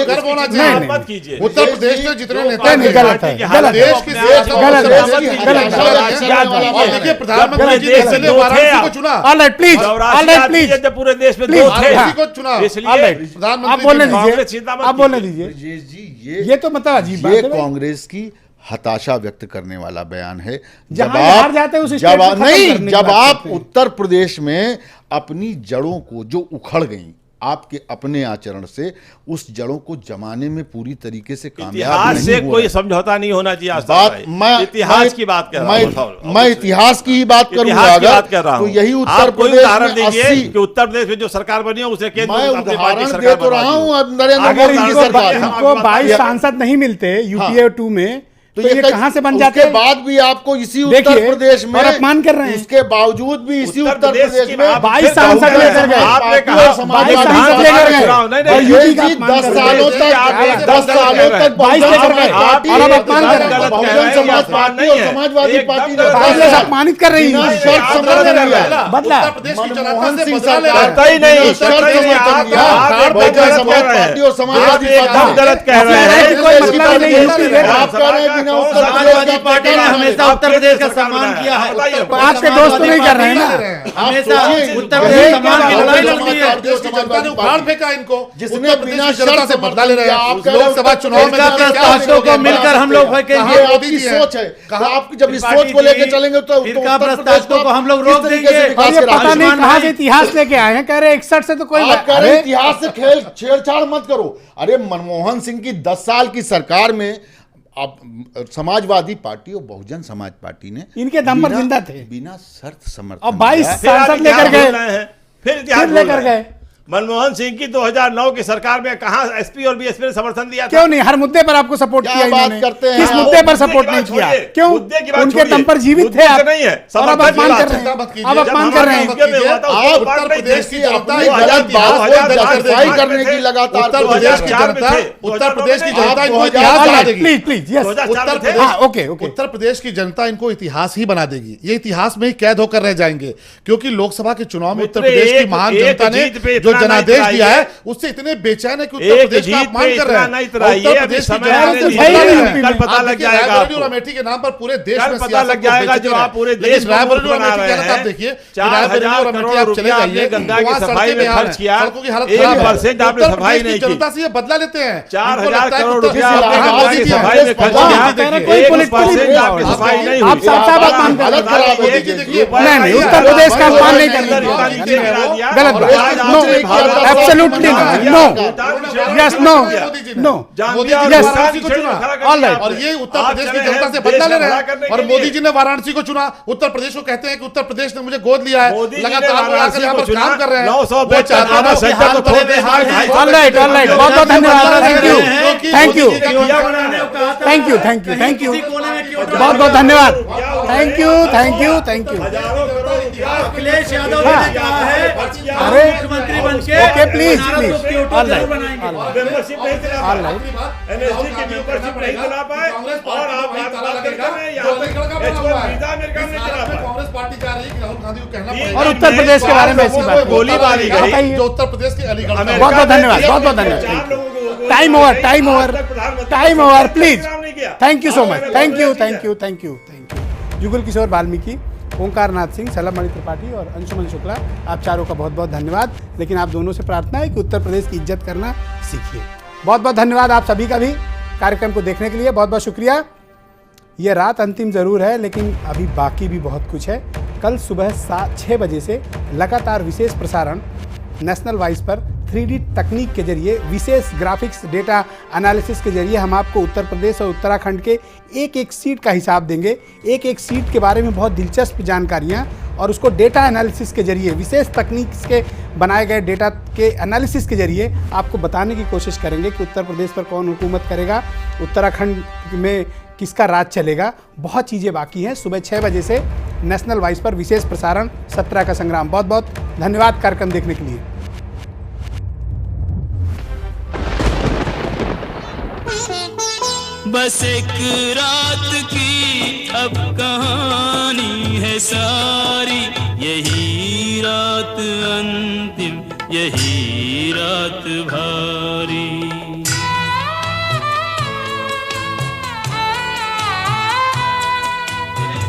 गर्व होना चाहिए।
मत कीजिए।
उत्तर प्रदेश में जितने नेता
नहीं, गलत है, गलत है,
देश की सेहत
गलत है,
और देखिए प्रधानमंत्री जी ने इसलिए वाराणसी को चुना।
ऑलराइट प्लीज, ऑलराइट प्लीज,
जब पूरे देश में
प्लीज,
दो थे,
वाराणसी को चुना।
इसलिए
आप बोलने दीजिए, आप बोलने दीजिए।
ब्रिजेश जी,
ये तो मतलब अजीब बात
ये
है भाई।
कांग्रेस की हताशा व्यक्त करने वाला बयान है।
जहां हार जाते हैं उस स्टेट को खत्म करने की
जब
बात
आप
करते हैं।
उत्तर प्रदेश में अपनी जड़ों को जो उखड़ गई आपके अपने आचरण से, उस जड़ों को जमाने में पूरी तरीके से कामयाब
इतिहास से
नहीं हुआ
कोई
है।
समझौता नहीं होना चाहिए।
बात
इतिहास की बात कर रहा हूं,
मैं इतिहास की ही बात करूंगा। तो यही उत्तर प्रदेश
उदाहरण
में
दीजिए कि उत्तर प्रदेश में जो सरकार बनी है उसे केंद्र
मैं
में अपनी पार्टी
उदाहरण
सरकार
दे तो रहा
बनाती है।
हूं। अब नरेंद्र
अगर
मोदी की
इनको
सरकार
इनको 22 सांसद नहीं मिलते यूपीए 2 में, तो ये कहां से बन जाते
उसके
हैं?
बाद भी आपको इसी
देखिए,
उत्तर प्रदेश में
और अपमान कर रहे हैं।
इसके बावजूद भी इसी उत्तर प्रदेश में
22 सांसद लेकर गए,
आपने कहा
22 सांसद लेकर गए और यूपी का अपमान
10
कर रहे हैं।
सालों तक 10 सालों तक
22 लेकर गए और अब अपमान कर रहे हैं।
बहुजन समाज पार्टी और समाजवादी पार्टी ने
कांग्रेस अपमानित कर रही है,
शर्त समर्थन किया।
बदला
मनमोहन सिंह
करता ही नहीं,
शर्त समर्थन किया। बहुजन समाज पार्टी और समाजवादी पार्टी ने
गलत कह रहे हैं।
कोई मतलब ही नहीं है।
आप कह रहे हैं बिना उत्तर प्रदेश
पार्टी ने हमेशा उत्तर प्रदेश का सम्मान किया है।
आपके दोस्त नहीं कर रहे हैं ना।
हमेशा उत्तर प्रदेश सम्मान की लड़ाई लड़ती है।
जनता ने उखाड़ फेंका इनको,
जिसने
उत्तर प्रदेश
बिना
की जनता से बदला ले रहे हैं।
आप
लोकसभा चुनाव में
इसका
देखिए क्या
प्रस्तावकों
होगा।
को मिलकर हम लोग फेंकेंगे।
ये आपकी सोच है।
कहा
आप जब इस सोच को लेकर चलेंगे तो
फिरका
उत्तर प्रदेश
प्रस्तावकों को हम लोग
किस
रोक
तरीके से
देंगे।
विकास
और ये
के
पता
रास्ते
नहीं
आयुष्मान
कहां से
भाई।
इतिहास लेके आए हैं, कह रहे 61 से तो कोई
आप कह रहे हैं
अरे
इतिहास से खेल छेड़छाड़ मत करो। अरे मनमोहन सिंह की 10 साल की सरकार में आप समाजवादी पार्टी और बहुजन समाज पार्टी ने
इनके दम पर
बिना-
जिंदा थे।
बिना शर्त समर्थन
और 22
दिया।
सांसद लेकर गए,
फिर इतिहास
फिर
बोल
लेकर
रहे हैं।
गए।
मनमोहन सिंह की 2009 की सरकार में कहां एसपी और बीएसपी ने समर्थन दिया था?
क्यों नहीं? हर मुद्दे पर आपको सपोर्ट
क्या
किया
बात
इन्होंने।
करते हैं
किस
आप?
मुद्दे पर
मुद्दे
सपोर्ट
की
नहीं
बात
किया?
छोड़िए,
क्यों?
मुद्दे की बात
उनके
छोड़िए।
दम पर जीवित
मुद्दे
थे
से
आप
नहीं है,
और अब
समर्थन की
अपमान
बात
कर
है।
रहे हैं।
मत कीजिए।
अब अपमान कर रहे हैं।
उत्तर
उत्तर प्रदेश की जनता
अपनी गलत बात को जस्टिफाई करने की लगातार
उत्तर प्रदेश की जनता, उत्तर प्रदेश की जनता इनको इतिहास बना देगी।
Please please yes.
Uttar Pradesh
हाँ, ओके, ओके।
उत्तर प्रदेश की जनता इनको इतिहास ही बना देगी। ये इतिहास में ही कैद होकर रह जाएंगे, क्योंकि लोकसभा के चुनाव में उत्तर
मित्र,
प्रदेश की
एक-
महान
एक
जनता ने
जीत पे
जो
इतना
जनादेश
नहीं
दिया है
इतराइए।
उससे इतने बेचैन है कि उत्तर
एक
प्रदेश का
जीत
अपमान
पे
कर रहे
इतना नहीं
हैं।
इतराइए,
उत्तर
अभी
प्रदेश की
समय
जनता
आने
तो
दीजिए।
है ही नहीं यूपी में।
कल पता लग जाएगा
रायबरेली और
आपको।
अमेठी के नाम पर पूरे देश
कल
में
पता
सियासत
लग
को
जाएगा
बेचते
जो
रहे।
आप पूरे
लेकिन
देश को
रायबरेली और
बना
अमेठी की
रहे
हालत आप
हैं।
देखिए कि
4,000
रायबरेली और अमेठी
करोड़
आप चले
रुपया
जाइए,
आपने गंगा की
वहाँ
सफाई
सड़कें
में
बेहाल
खर्च
हैं,
किया।
सड़कों की हालत
1%
खराब है।
आपने
उत्तर
सफाई
प्रदेश
नहीं
की
की।
जनता से ये बदला लेते हैं।
4,000
इनको लगता है कि
करोड़
उत्तर
रुपया
प्रदेश
आपने
की
गंगा की
राजनीति है।
सफाई में खर्च
हाँ,
किया।
कह रहे हैं कोई
1% आपकी
आप
सफाई नहीं
आप
हुई।
साफ साफ अपमान कर रहे
हालत
हैं।
खराब है।
मोदी जी देखिए,
नहीं नहीं, उत्तर प्रदेश का अपमान नहीं करना
गलत
गलत
बात।
बात। No, absolutely no, yes no, no.
Modi ji
Yes.
ने वाराणसी को चुना।
All right.
और ये उत्तर प्रदेश की जनता से बदला ले रहे हैं। और मोदी जी ने वाराणसी को चुना। उत्तर प्रदेश को कहते हैं कि उत्तर प्रदेश ने मुझे गोद लिया है,
मोदी जी ने
लगातार वो आकर
वाराणसी
यहाँ
को
पर
चुना।
काम कर रहे हैं।
900
वो
बेड
चाहते हैं
का
कि
सेंटर
हाल
को
बड़े
खोल दे,
हाल
हाल
ऑल राइट, ऑल राइट। बहुत बहुत धन्यवाद। Thank you, thank you, thank you, thank you, thank you. बहुत बहुत धन्यवाद। Thank you, thank you, thank you.
Akhilesh Yadav
हाँ।
ने कहा है
अरे
मुख्यमंत्री बन के
ओके प्लीज
भारत
प्लीज
को क्योटो
ऑल
जरूर
राइट
बनाएंगे।
मेंबरशिप नहीं दिला
ऑल
पाए।
राइट।
एनएसजी की मेंबरशिप नहीं दिला पाए और आप बात कर रहे हैं यहाँ पे H1 वीजा अमेरिका में दिला पाए।
कांग्रेस पार्टी जा रही है कि राहुल गांधी को कहना पड़ेगा।
और उत्तर प्रदेश के बारे में ऐसी बात नहीं।
गोली मारी गई।
बताइए।
जो उत्तर प्रदेश के अलीगढ़ में
बहुत बहुत धन्यवाद, बहुत बहुत धन्यवाद। Time over, time over, time over please. Thank you so much. Thank you, thank you, thank you, thank you. Jugal Kishore Valmiki, Omkar Nath Singh, Salam Tripathi और अंशुमन शुक्ला, आप चारों का बहुत बहुत धन्यवाद। लेकिन आप दोनों से प्रार्थना है कि उत्तर प्रदेश की इज्जत करना सीखिए। बहुत बहुत धन्यवाद आप सभी का भी कार्यक्रम को देखने के लिए। बहुत बहुत शुक्रिया। ये रात अंतिम ज़रूर है, लेकिन अभी बाकी भी बहुत कुछ है। कल सुबह 6 बजे से लगातार विशेष प्रसारण नेशनल वाइस पर 3D तकनीक के जरिए, विशेष ग्राफिक्स डेटा एनालिसिस के जरिए हम आपको उत्तर प्रदेश और उत्तराखंड के एक एक सीट का हिसाब देंगे। एक एक सीट के बारे में बहुत दिलचस्प जानकारियाँ और उसको डेटा एनालिसिस के जरिए, विशेष तकनीक के बनाए गए डेटा के एनालिसिस के जरिए आपको बताने की कोशिश करेंगे कि उत्तर प्रदेश पर कौन हुकूमत करेगा, उत्तराखंड में किसका राज चलेगा। बहुत चीज़ें बाकी हैं। सुबह 6 बजे से नेशनल वाइस पर विशेष प्रसारण 17 का संग्राम। बहुत बहुत धन्यवाद कार्यक्रम देखने के लिए।
बस एक रात की अब कहानी है सारी, यही रात अंतिम, यही रात भारी।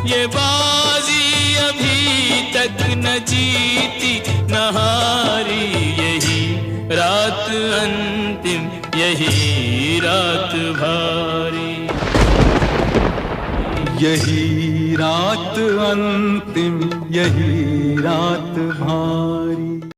ये बाजी अभी तक न जीती न हारी, यही रात अंतिम, यही रात भारी।
यही रात अंतिम, यही रात भारी।